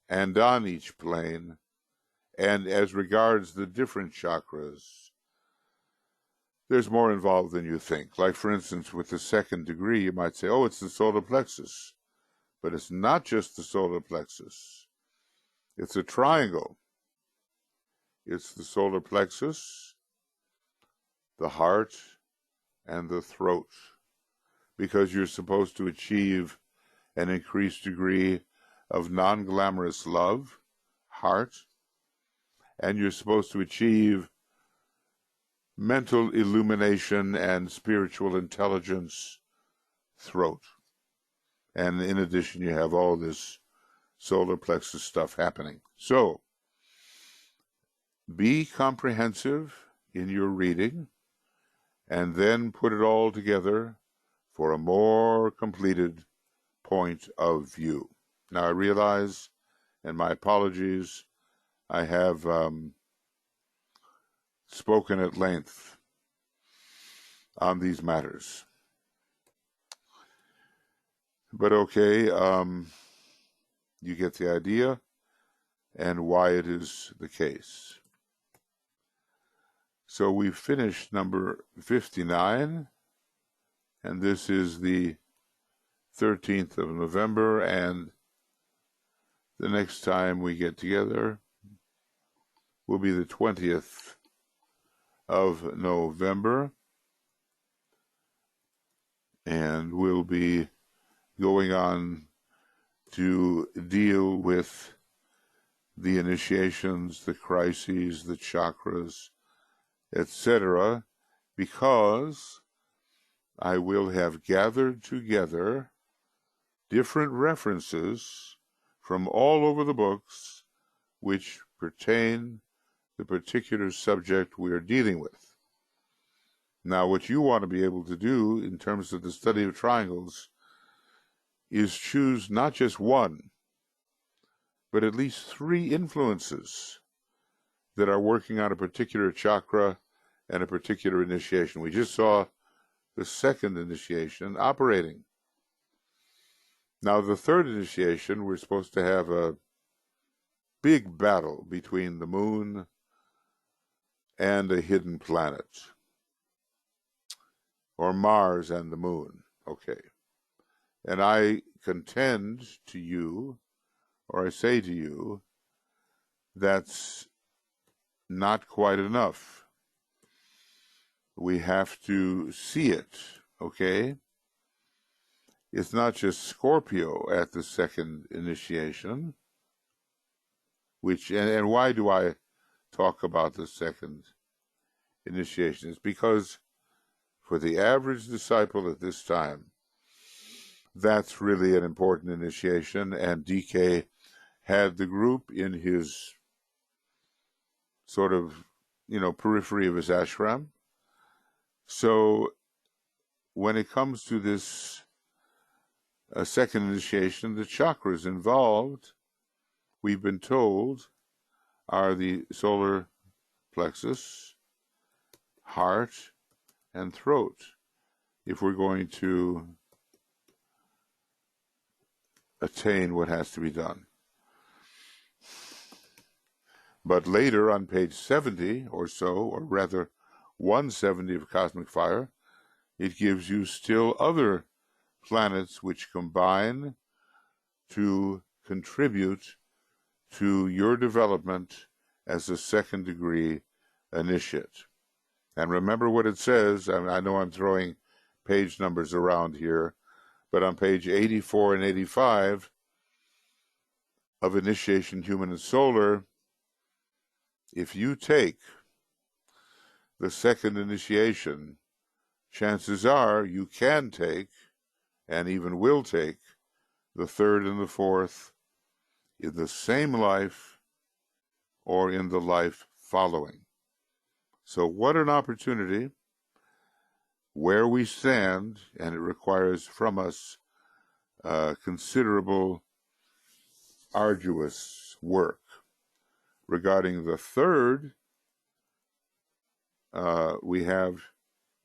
and on each plane, and as regards the different chakras, there's more involved than you think. Like, for instance, with the second degree, you might say, oh, it's the solar plexus. But it's not just the solar plexus. It's a triangle. It's the solar plexus, the heart, and the throat, because you're supposed to achieve an increased degree of non-glamorous love, heart, and you're supposed to achieve mental illumination and spiritual intelligence, throat. And in addition, you have all this solar plexus stuff happening. So, be comprehensive in your reading, and then put it all together for a more completed point of view. Now, I realize, and my apologies, I have spoken at length on these matters. But okay, you get the idea and why it is the case. So we've finished number 59, and this is the 13th of November, and the next time we get together will be the 20th of November, and we'll be going on to deal with the initiations, the crises, the chakras, etc., because I will have gathered together different references from all over the books which pertain the particular subject we are dealing with. Now, what you want to be able to do in terms of the study of triangles is choose not just one, but at least 3 influences that are working on a particular chakra and a particular initiation. We just saw the second initiation operating. Now, the third initiation, we're supposed to have a big battle between the moon and a hidden planet, or Mars and the moon. Okay. And I contend to you, or I say to you, that's not quite enough. We have to see it, okay? It's not just Scorpio at the second initiation, which, and why do I talk about the second initiation? It's because for the average disciple at this time, that's really an important initiation, and DK had the group in his sort of, periphery of his ashram. So when it comes to this second initiation, the chakras involved, we've been told, are the solar plexus, heart, and throat, if we're going to attain what has to be done. But later on page 70 or so, or rather 170 of Cosmic Fire, it gives you still other planets which combine to contribute to your development as a second degree initiate. And remember what it says. I know I'm throwing page numbers around here, but on page 84 and 85 of Initiation Human and Solar, if you take the second initiation, chances are you can take, and even will take, the third and the fourth in the same life or in the life following. So what an opportunity where we stand, and it requires from us considerable arduous work. Regarding the third, we have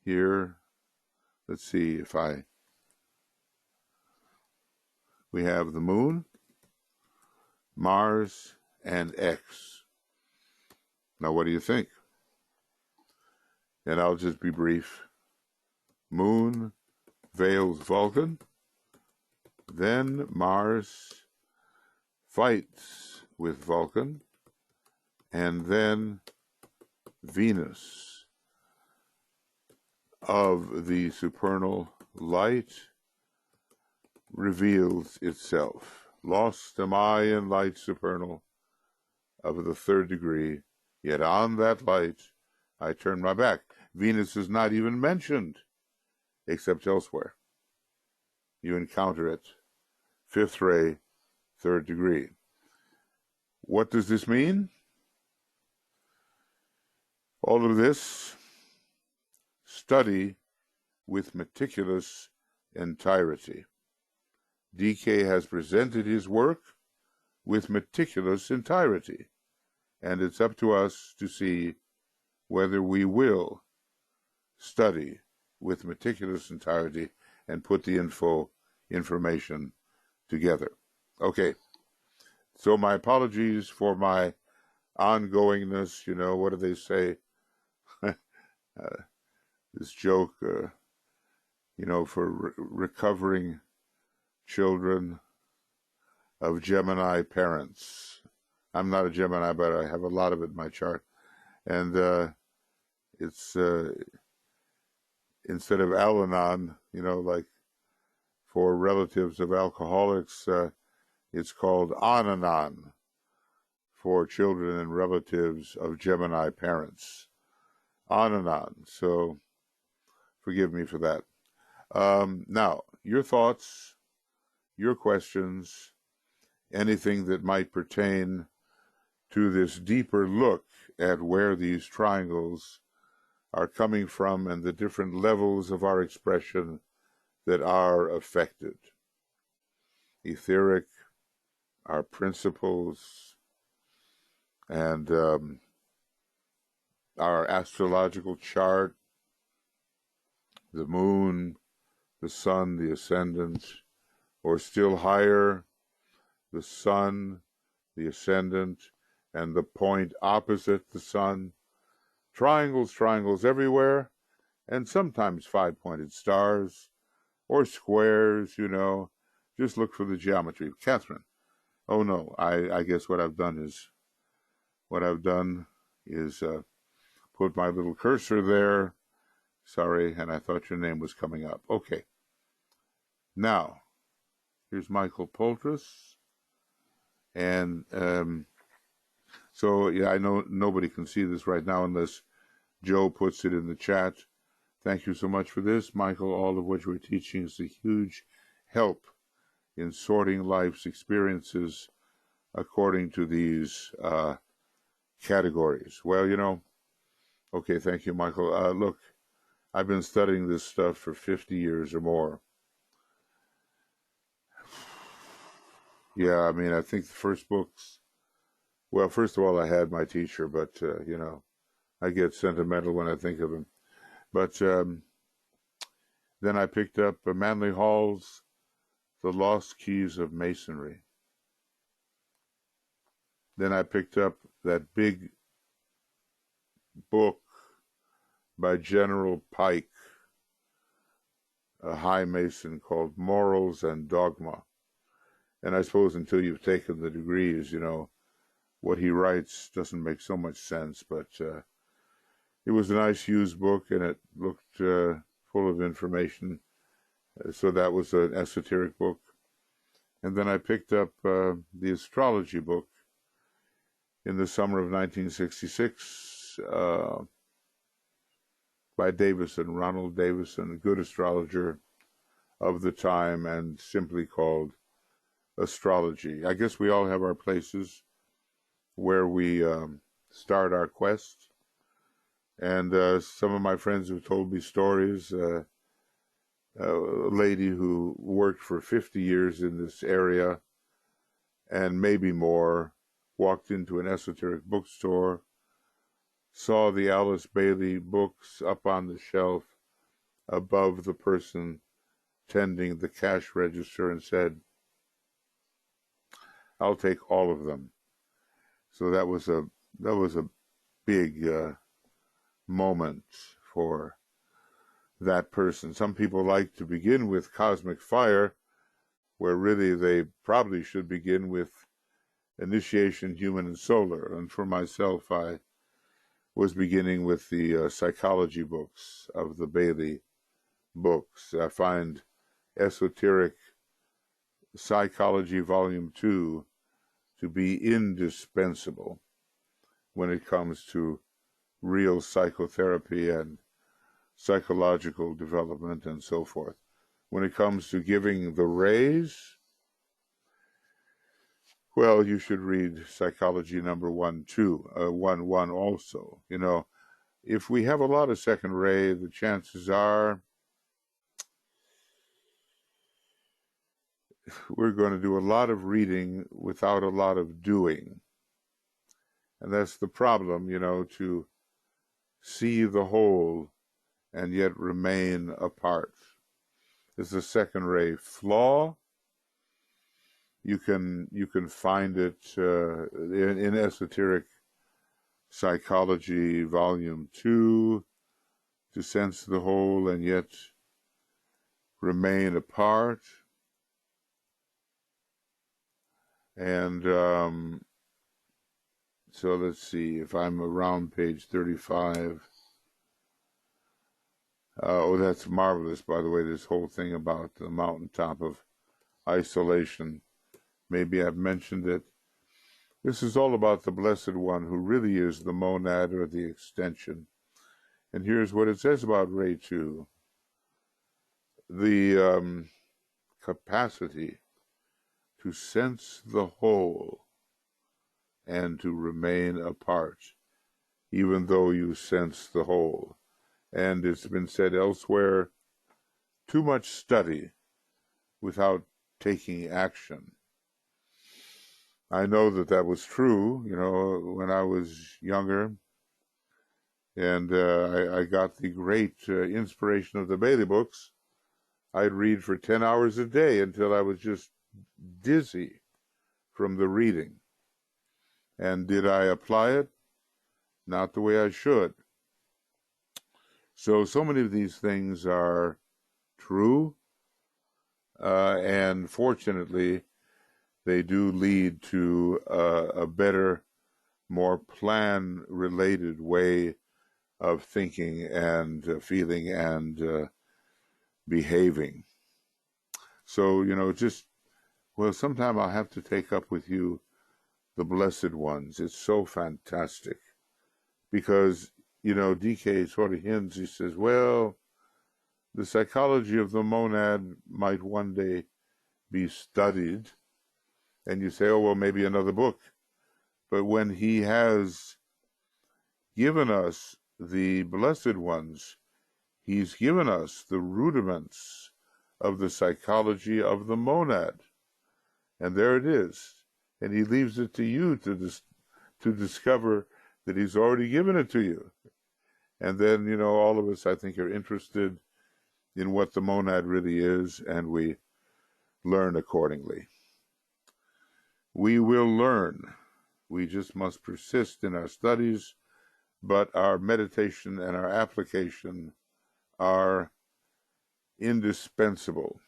here, let's see if we have the moon, Mars, and X. Now, what do you think? And I'll just be brief. Moon veils Vulcan, then Mars fights with Vulcan, and then Venus of the supernal light reveals itself. Lost am I in light supernal of the third degree, yet on that light I turn my back. Venus is not even mentioned, except elsewhere. You encounter it, fifth ray, third degree. What does this mean? All of this, study with meticulous entirety. DK has presented his work with meticulous entirety, and it's up to us to see whether we will study with meticulous entirety and put the information together. Okay, so my apologies for my ongoingness. You know, what do they say? This joke, you know, for recovering children of Gemini parents. I'm not a Gemini, but I have a lot of it in my chart. And it's instead of Al-Anon, you know, like for relatives of alcoholics, it's called Ananon for children and relatives of Gemini parents. Ananon. So forgive me for that. Now, your thoughts, your questions, anything that might pertain to this deeper look at where these triangles are coming from and the different levels of our expression that are affected. Etheric, our principles, and our astrological chart, the moon, the sun, the ascendant, or still higher, the sun, the ascendant, and the point opposite the sun. Triangles everywhere, and sometimes five-pointed stars, or squares, you know. Just look for the geometry. Catherine, oh no, I guess what I've done is put my little cursor there. Sorry, and I thought your name was coming up. Okay. Now, here's Michael Poultice. And so, yeah, I know nobody can see this right now unless Joe puts it in the chat. Thank you so much for this, Michael. All of what you're teaching is a huge help in sorting life's experiences according to these categories. Well, you know, okay, thank you, Michael. Look, I've been studying this stuff for 50 years or more. Yeah, I mean, I think the first books, well, first of all, I had my teacher, but, you know, I get sentimental when I think of him. But then I picked up Manly Hall's The Lost Keys of Masonry. Then I picked up that big book by General Pike, a high Mason, called Morals and Dogma. And I suppose until you've taken the degrees, you know, what he writes doesn't make so much sense, but it was a nice used book, and it looked full of information. So that was an esoteric book. And then I picked up the astrology book in the summer of 1966 by Davison, Ronald Davison, a good astrologer of the time, and simply called Astrology. I guess we all have our places where we start our quest. And some of my friends have told me stories. A lady who worked for 50 years in this area and maybe more walked into an esoteric bookstore, saw the Alice Bailey books up on the shelf above the person tending the cash register and said, "I'll take all of them." So that was a big moment for that person. Some people like to begin with Cosmic Fire, where really they probably should begin with Initiation, Human and Solar. And for myself, I was beginning with the psychology books of the Bailey books. I find Esoteric Psychology Volume 2 to be indispensable when it comes to real psychotherapy and psychological development and so forth. When it comes to giving the rays, well, you should read Psychology number 1 also. You know, if we have a lot of second ray, the chances are we're going to do a lot of reading without a lot of doing. And that's the problem, you know, to see the whole and yet remain apart. It's the second ray flaw. You can find it in Esoteric Psychology, Volume 2, to sense the whole and yet remain apart. And so let's see, if I'm around page 35. Oh, that's marvelous, by the way, this whole thing about the mountaintop of isolation. Maybe I've mentioned it. This is all about the Blessed One, who really is the monad or the extension. And here's what it says about Ray 2. The capacity to sense the whole and to remain apart, even though you sense the whole. And it's been said elsewhere, too much study without taking action. I know that was true, when I was younger, and I got the great inspiration of the Bailey books. I'd read for 10 hours a day until I was just dizzy from the reading. And did I apply it? Not the way I should. So many of these things are true, and fortunately, they do lead to a better, more plan-related way of thinking and feeling and behaving. So, sometime I'll have to take up with you the Blessed Ones. It's so fantastic. Because, DK sort of hints, he says, well, the psychology of the monad might one day be studied. And you say, oh, well, maybe another book. But when he has given us the Blessed Ones, he's given us the rudiments of the psychology of the monad. And there it is. And he leaves it to you to discover that he's already given it to you. And then, all of us, I think, are interested in what the monad really is, and we learn accordingly. We will learn. We just must persist in our studies, but our meditation and our application are indispensable.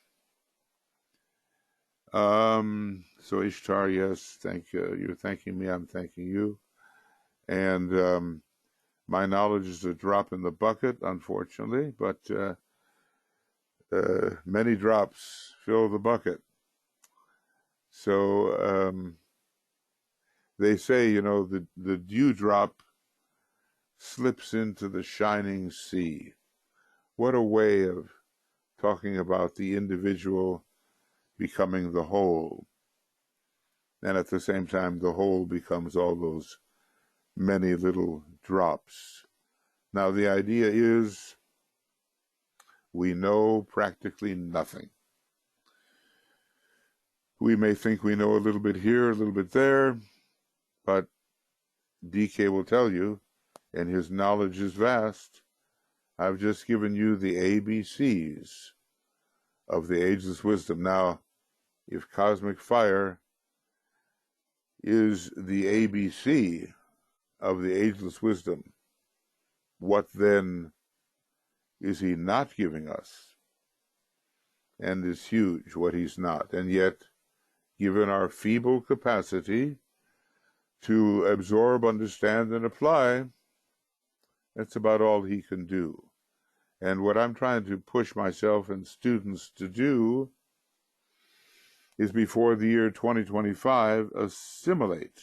So Ishtar, yes, thank you. You're thanking me, I'm thanking you. And my knowledge is a drop in the bucket, unfortunately, but many drops fill the bucket. So they say, the dewdrop slips into the shining sea. What a way of talking about the individual becoming the whole. And at the same time, the whole becomes all those many little drops. Now, the idea is we know practically nothing. We may think we know a little bit here, a little bit there, but DK will tell you, and his knowledge is vast, I've just given you the ABCs of the ageless wisdom. Now, if cosmic fire is the ABC of the ageless wisdom, what then is he not giving us? And is huge what he's not. And yet, given our feeble capacity to absorb, understand, and apply, that's about all he can do. And what I'm trying to push myself and students to do is, before the year 2025, assimilate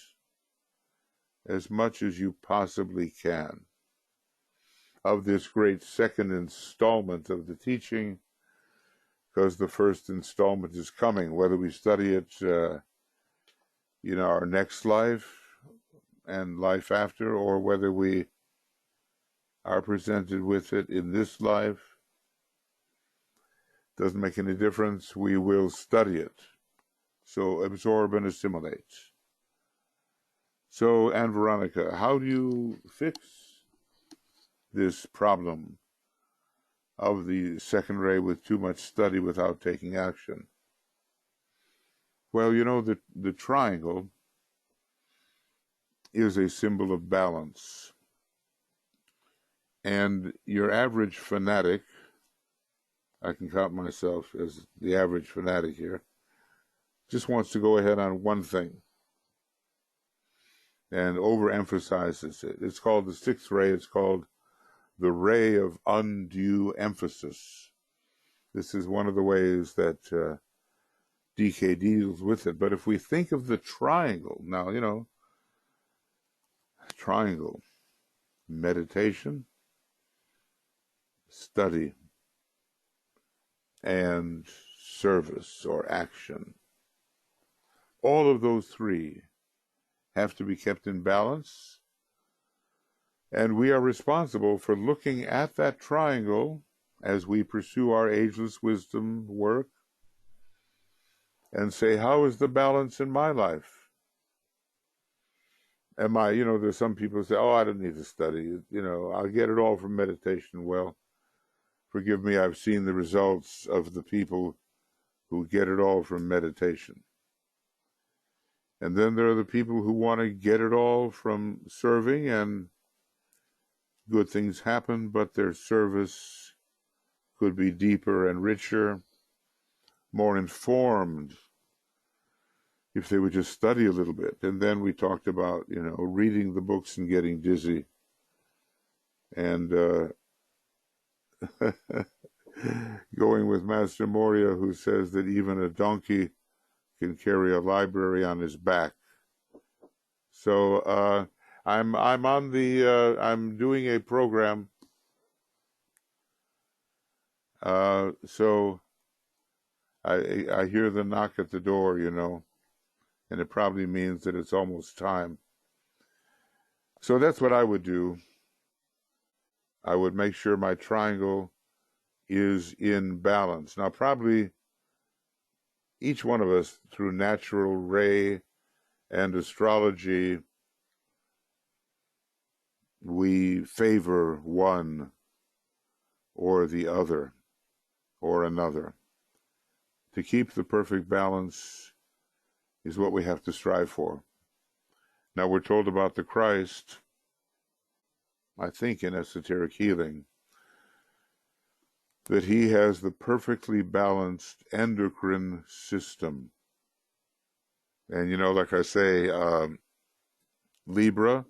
as much as you possibly can of this great second installment of the teaching, because the first installment is coming, whether we study it, our next life and life after, or whether we are presented with it in this life. Doesn't make any difference. We will study it. So absorb and assimilate. So, and Veronica, how do you fix this problem of the second ray with too much study without taking action? Well, you know, the triangle is a symbol of balance. And your average fanatic, I can count myself as the average fanatic here, just wants to go ahead on one thing and overemphasizes it. It's called the sixth ray. It's called the ray of undue emphasis. This is one of the ways that DK deals with it. But if we think of the triangle, now, you know, triangle, meditation, study, and service or action. All of those three have to be kept in balance, and we are responsible for looking at that triangle as we pursue our ageless wisdom work and say, how is the balance in my life? Am I, you know, there's some people who say, oh, I don't need to study, you know, I'll get it all from meditation. Well, forgive me, I've seen the results of the people who get it all from meditation. And then there are the people who want to get it all from serving, and good things happen, but their service could be deeper and richer, more informed, if they would just study a little bit. And then we talked about, you know, reading the books and getting dizzy. And going with Master Moria, who says that even a donkey can carry a library on his back. So I'm on the I'm doing a program. So I hear the knock at the door, you know, and it probably means that it's almost time. So that's what I would do. I would make sure my triangle is in balance. Now, probably each one of us, through natural ray and astrology, we favor one or the other or another. To keep the perfect balance is what we have to strive for. Now, we're told about the Christ, I think in esoteric healing, that he has the perfectly balanced endocrine system. And, you know, like I say, Libra,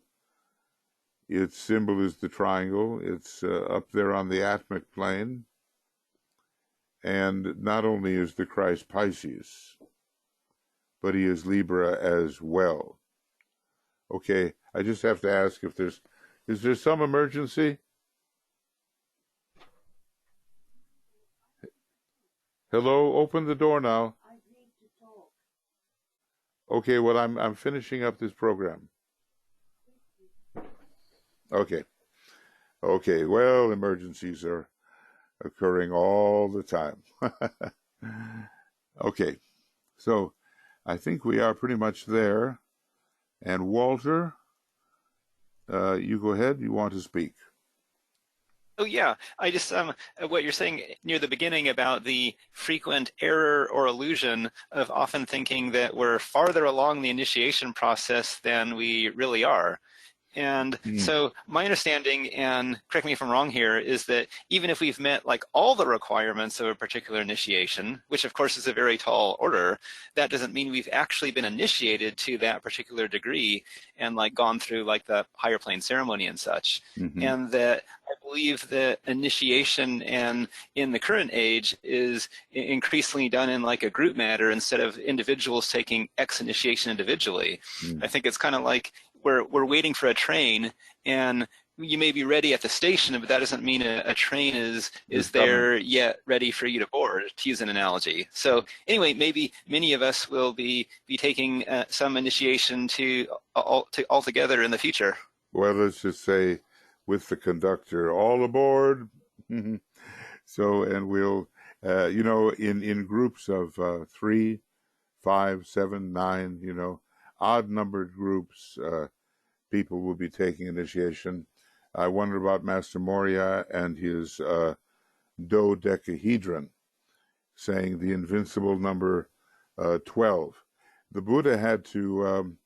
its symbol is the triangle. It's up there on the atmic plane. And not only is the Christ Pisces, but he is Libra as well. Okay, I just have to ask if is there some emergency? Hello, open the door now. I need to talk. Okay, well, I'm finishing up this program. Okay. Okay, well, emergencies are occurring all the time. Okay, so I think we are pretty much there. And Walter, you go ahead. You want to speak? Oh yeah, I just what you're saying near the beginning about the frequent error or illusion of often thinking that we're farther along the initiation process than we really are. And so my understanding, and correct me if I'm wrong here, is that even if we've met like all the requirements of a particular initiation, which of course is a very tall order, that doesn't mean we've actually been initiated to that particular degree and like gone through like the higher plane ceremony and such. And that I believe that initiation and in the current age is increasingly done in like a group matter instead of individuals taking X initiation individually. I think it's kind of like we're waiting for a train, and you may be ready at the station, but that doesn't mean a train is there yet ready for you to board, to use an analogy. So anyway, maybe many of us will be taking some initiation to altogether in the future. Well, let's just say with the conductor, all aboard. So, and we'll, you know, in groups of 3, 5, 7, 9, you know, odd-numbered groups, people will be taking initiation. I wonder about Master Moria and his dodecahedron, saying the invincible number 12. The Buddha had to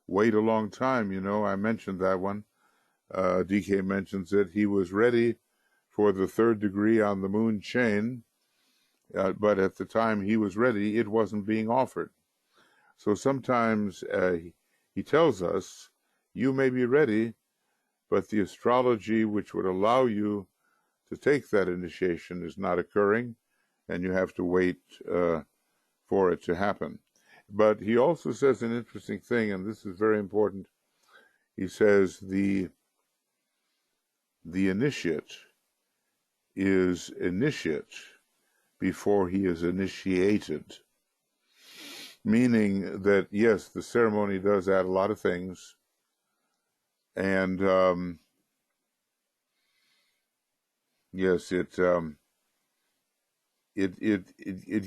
wait a long time, you know. I mentioned that one. DK mentions it. He was ready for the 3rd degree on the moon chain, but at the time he was ready, it wasn't being offered. So sometimes he tells us, you may be ready, but the astrology which would allow you to take that initiation is not occurring, and you have to wait for it to happen. But he also says an interesting thing, and this is very important. He says the initiate is initiate before he is initiated, meaning that, yes, the ceremony does add a lot of things, and yes, it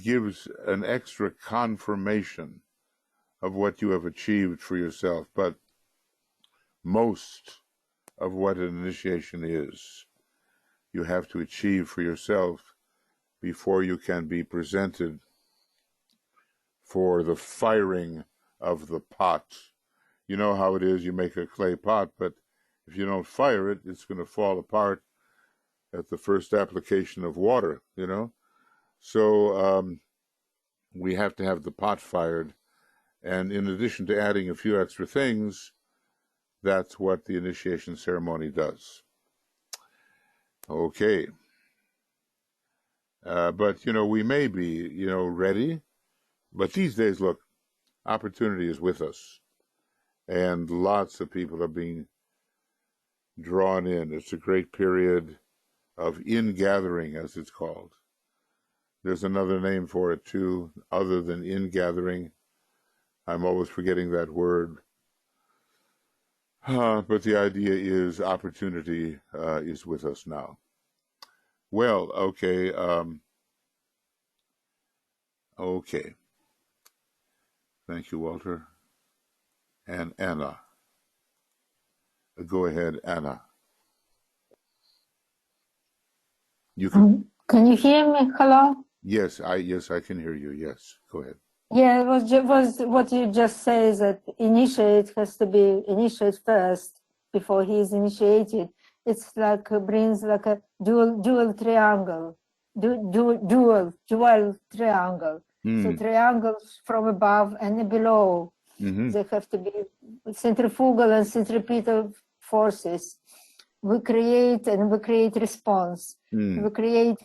gives an extra confirmation of what you have achieved for yourself. But most of what an initiation is, you have to achieve for yourself before you can be presented for the firing of the pot. You know how it is, you make a clay pot, but if you don't fire it, it's going to fall apart at the first application of water, you know. So we have to have the pot fired, and in addition to adding a few extra things, that's what the initiation ceremony does. Okay. But, you know, we may be, you know, ready, but these days, look, opportunity is with us, and lots of people are being drawn in. It's a great period of ingathering, as it's called. There's another name for it, too, other than ingathering. I'm always forgetting that word. But the idea is opportunity is with us now. Well, okay. Okay. Thank you, Walter. And Anna. Go ahead, Anna. You can you hear me? Hello? Yes, I can hear you. Yes, go ahead. Yeah, it was what you just say, is that initiate has to be initiate first before he is initiated. It's like brings like a dual triangle, dual triangle. So triangles from above and below, they have to be centrifugal and centripetal forces. We create response. We create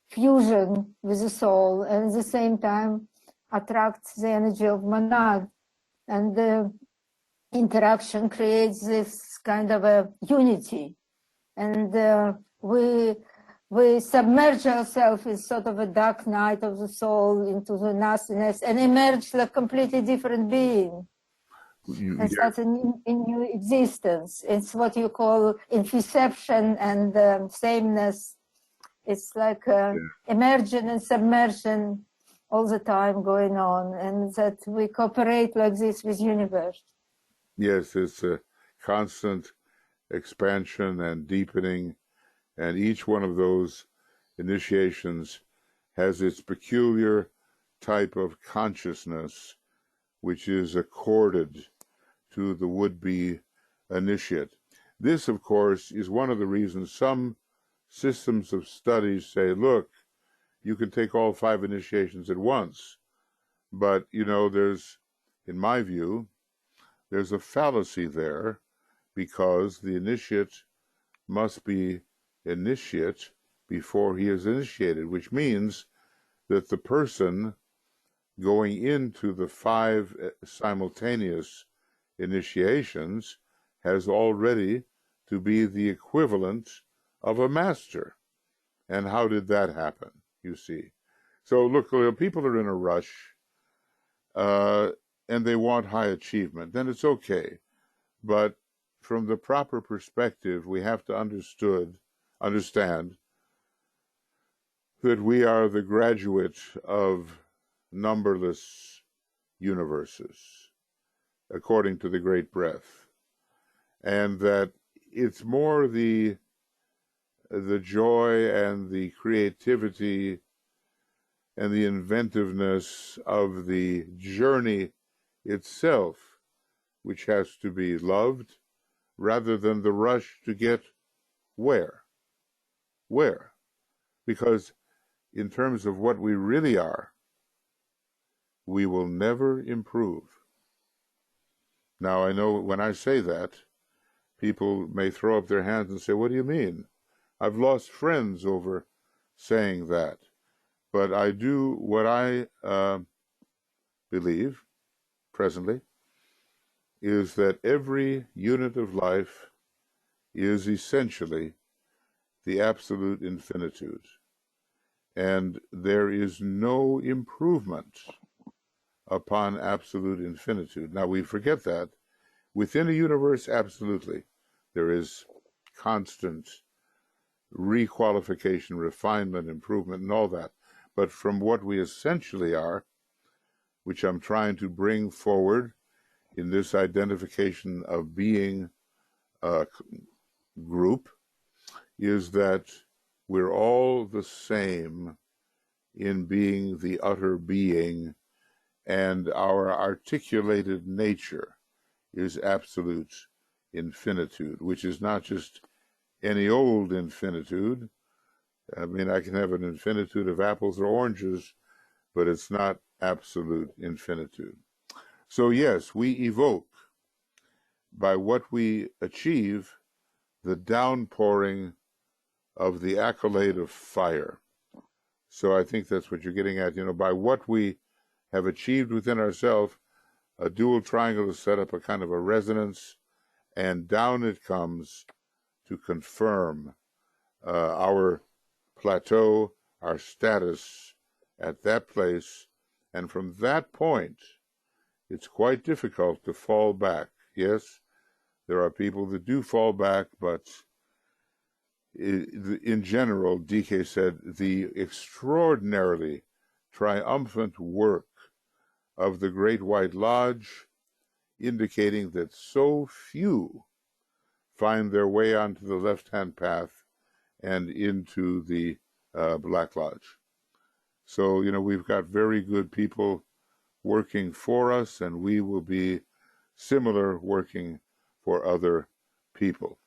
fusion with the soul, and at the same time attracts the energy of monad, and the interaction creates this kind of a unity, and we submerge ourselves in sort of a dark night of the soul into the nothingness and emerge like a completely different being. And start a new existence. It's what you call infusion and sameness. It's like emergence and submersion all the time going on, and that we cooperate like this with universe. Yes, it's a constant expansion and deepening, and each one of those initiations has its peculiar type of consciousness, which is accorded to the would-be initiate. This, of course, is one of the reasons some systems of studies say, look, you can take all 5 initiations at once. But, you know, there's, in my view, there's a fallacy there, because the initiate must be initiate before he is initiated, which means that the person going into the 5 simultaneous initiations has already to be the equivalent of a master. And how did that happen, you see? So look, people are in a rush, and they want high achievement, then it's okay. But from the proper perspective, we have to understand that we are the graduate of numberless universes, according to the Great Breath, and that it's more the joy and the creativity and the inventiveness of the journey itself which has to be loved, rather than the rush to get where. Because in terms of what we really are, we will never improve. Now, I know when I say that, people may throw up their hands and say, what do you mean? I've lost friends over saying that. But I do what I believe presently is that every unit of life is essentially the absolute infinitude. And there is no improvement upon absolute infinitude. Now, we forget that. Within a universe, absolutely, there is constant requalification, refinement, improvement, and all that. But from what we essentially are, which I'm trying to bring forward in this identification of being group, is that we're all the same in being the utter being, and our articulated nature is absolute infinitude, which is not just any old infinitude. I mean, I can have an infinitude of apples or oranges, but it's not absolute infinitude. So yes, we evoke, by what we achieve, the downpouring of the accolade of fire. So I think that's what you're getting at. By what we have achieved within ourselves, a dual triangle is set up a kind of a resonance, and down it comes to confirm our plateau, our status at that place. And from that point, it's quite difficult to fall back. Yes, there are people that do fall back, but in general, DK said, the extraordinarily triumphant work of the Great White Lodge, indicating that so few find their way onto the left-hand path and into the Black Lodge. So, we've got very good people working for us, and we will be similar working for other people.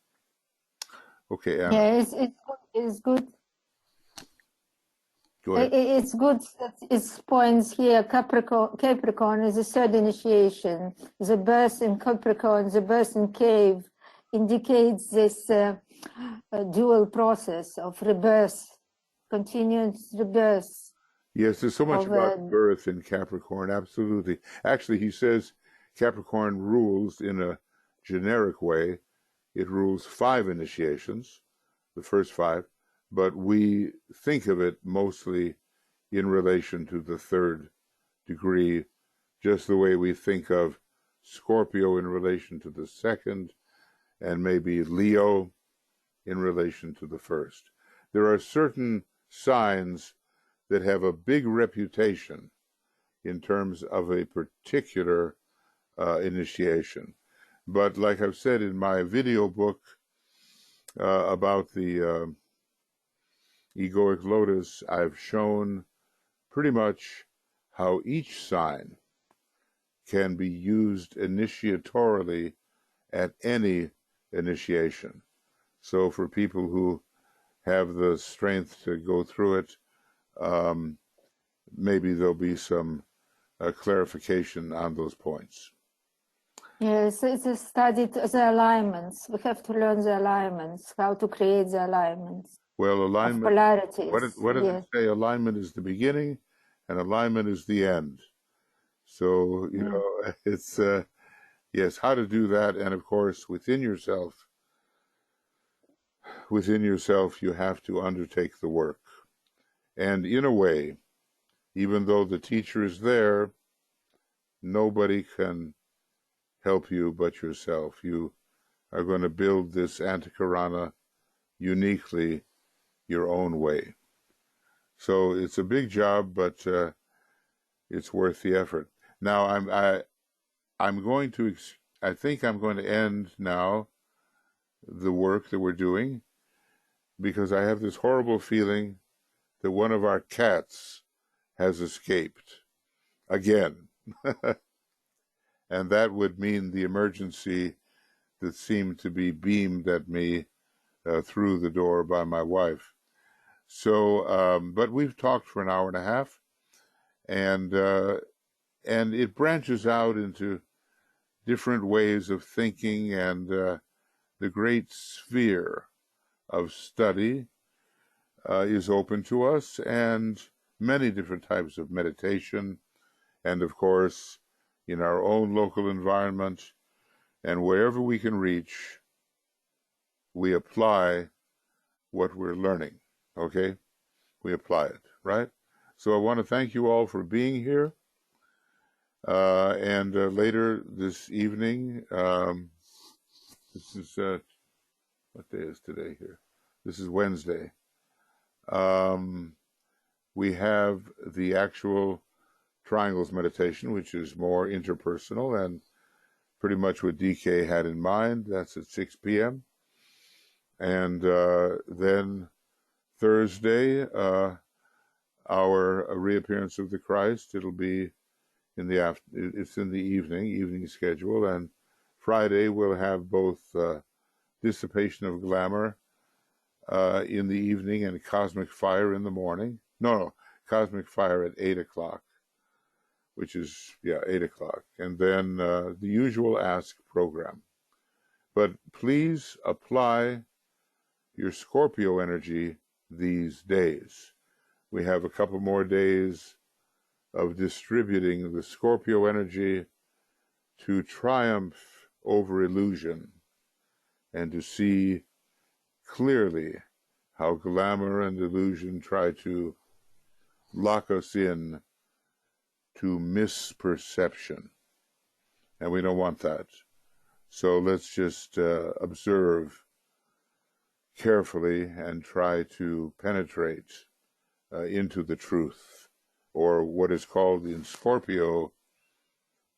Okay, Anna. Yeah, it's good. Go ahead. It's good that it points here. Capricorn is the third initiation. The birth in Capricorn, the birth in Cave, indicates this dual process of rebirth, continuous rebirth. Yes, there's so much about birth in Capricorn, absolutely. Actually, he says Capricorn rules in a generic way. It rules 5 initiations, the first 5, but we think of it mostly in relation to the 3rd degree, just the way we think of Scorpio in relation to the 2nd, and maybe Leo in relation to the 1st. There are certain signs that have a big reputation in terms of a particular initiation. But like I've said in my video book about the egoic lotus, I've shown pretty much how each sign can be used initiatorily at any initiation. So for people who have the strength to go through it, maybe there'll be some clarification on those points. Yes, it's a study to the alignments. We have to learn the alignments, how to create the alignments. Well, alignment, of polarities. What does it say? Alignment is the beginning and alignment is the end. So, it's, yes, how to do that. And of course, within yourself, you have to undertake the work. And in a way, even though the teacher is there, nobody can help you but yourself. You are going to build this Antikarana uniquely your own way. So it's a big job, but it's worth the effort. Now I think I'm going to end now the work that we're doing, because I have this horrible feeling that one of our cats has escaped again. And that would mean the emergency that seemed to be beamed at me through the door by my wife. So, but we've talked for an hour and a half, and it branches out into different ways of thinking, and the great sphere of study is open to us, and many different types of meditation, and of course, in our own local environment, and wherever we can reach, we apply what we're learning, okay? We apply it, right? So I want to thank you all for being here. And later this evening, this is, what day is today here? This is Wednesday. We have the actual triangles meditation, which is more interpersonal and pretty much what DK had in mind. That's at 6 p.m. And then Thursday, our reappearance of the Christ, it'll be in the it's in the evening schedule. And Friday we'll have both dissipation of glamour in the evening and cosmic fire in the morning. No, cosmic fire at 8 o'clock, which is, 8 o'clock. And then the usual Ask program. But please apply your Scorpio energy these days. We have a couple more days of distributing the Scorpio energy to triumph over illusion and to see clearly how glamour and illusion try to lock us in to misperception. And we don't want that. So let's just observe carefully and try to penetrate into the truth, or what is called in Scorpio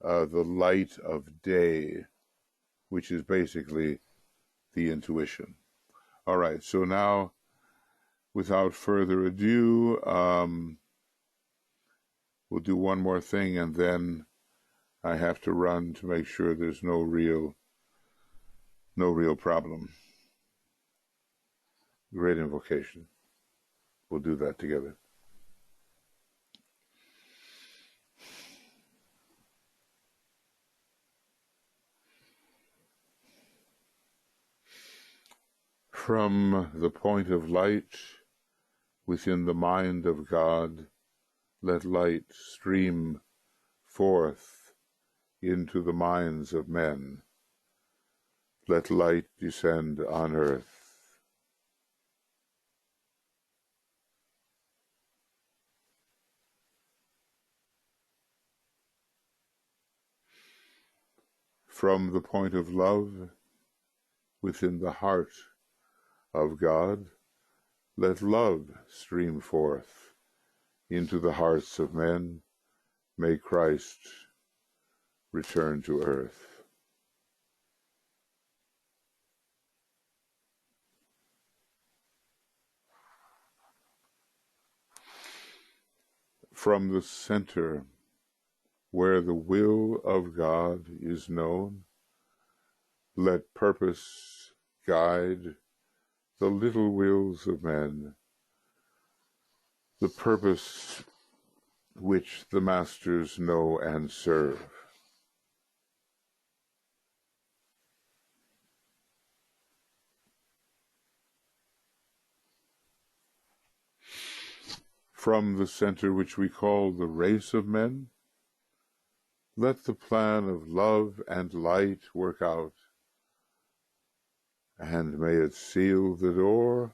the light of day, which is basically the intuition. All right, so now, without further ado, we'll do one more thing, and then I have to run to make sure there's no real problem. Great invocation. We'll do that together. From the point of light within the mind of God, let light stream forth into the minds of men. Let light descend on earth. From the point of love within the heart of God, let love stream forth into the hearts of men. May Christ return to earth. From the center where the will of God is known, let purpose guide the little wills of men, the purpose which the masters know and serve. From the center which we call the race of men, let the plan of love and light work out, and may it seal the door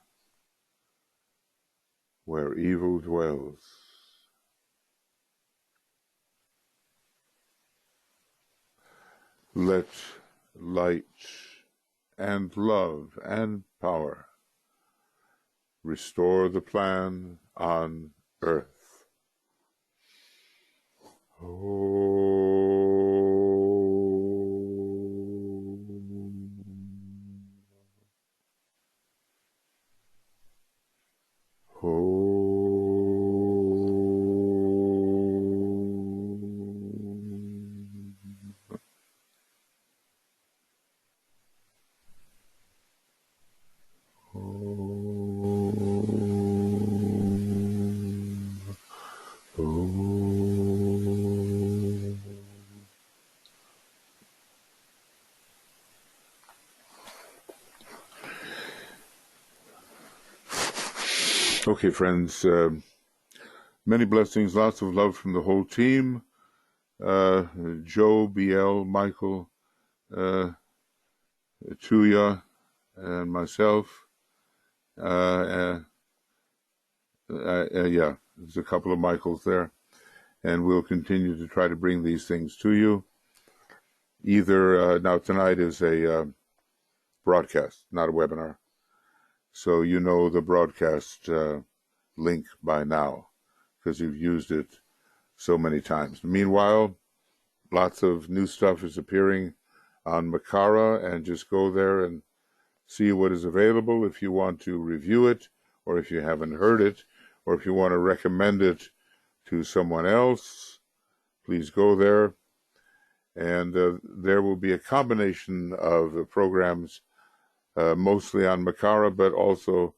where evil dwells. Let light and love and power restore the plan on earth. Okay, friends. Many blessings, lots of love from the whole team. Joe, BL, Michael, Tuya, and myself. Yeah, there's a couple of Michaels there. And we'll continue to try to bring these things to you. Either, now tonight is a broadcast, not a webinar. So you know the broadcast link by now, because you've used it so many times. Meanwhile, lots of new stuff is appearing on Makara, and just go there and see what is available if you want to review it, or if you haven't heard it, or if you want to recommend it to someone else, please go there. And there will be a combination of programs, mostly on Makara, but also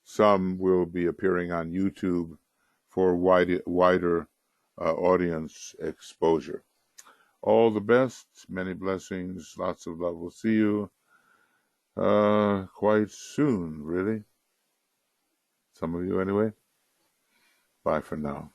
some will be appearing on YouTube for wider audience exposure. All the best, many blessings, lots of love. We'll see you quite soon, really. Some of you anyway. Bye for now.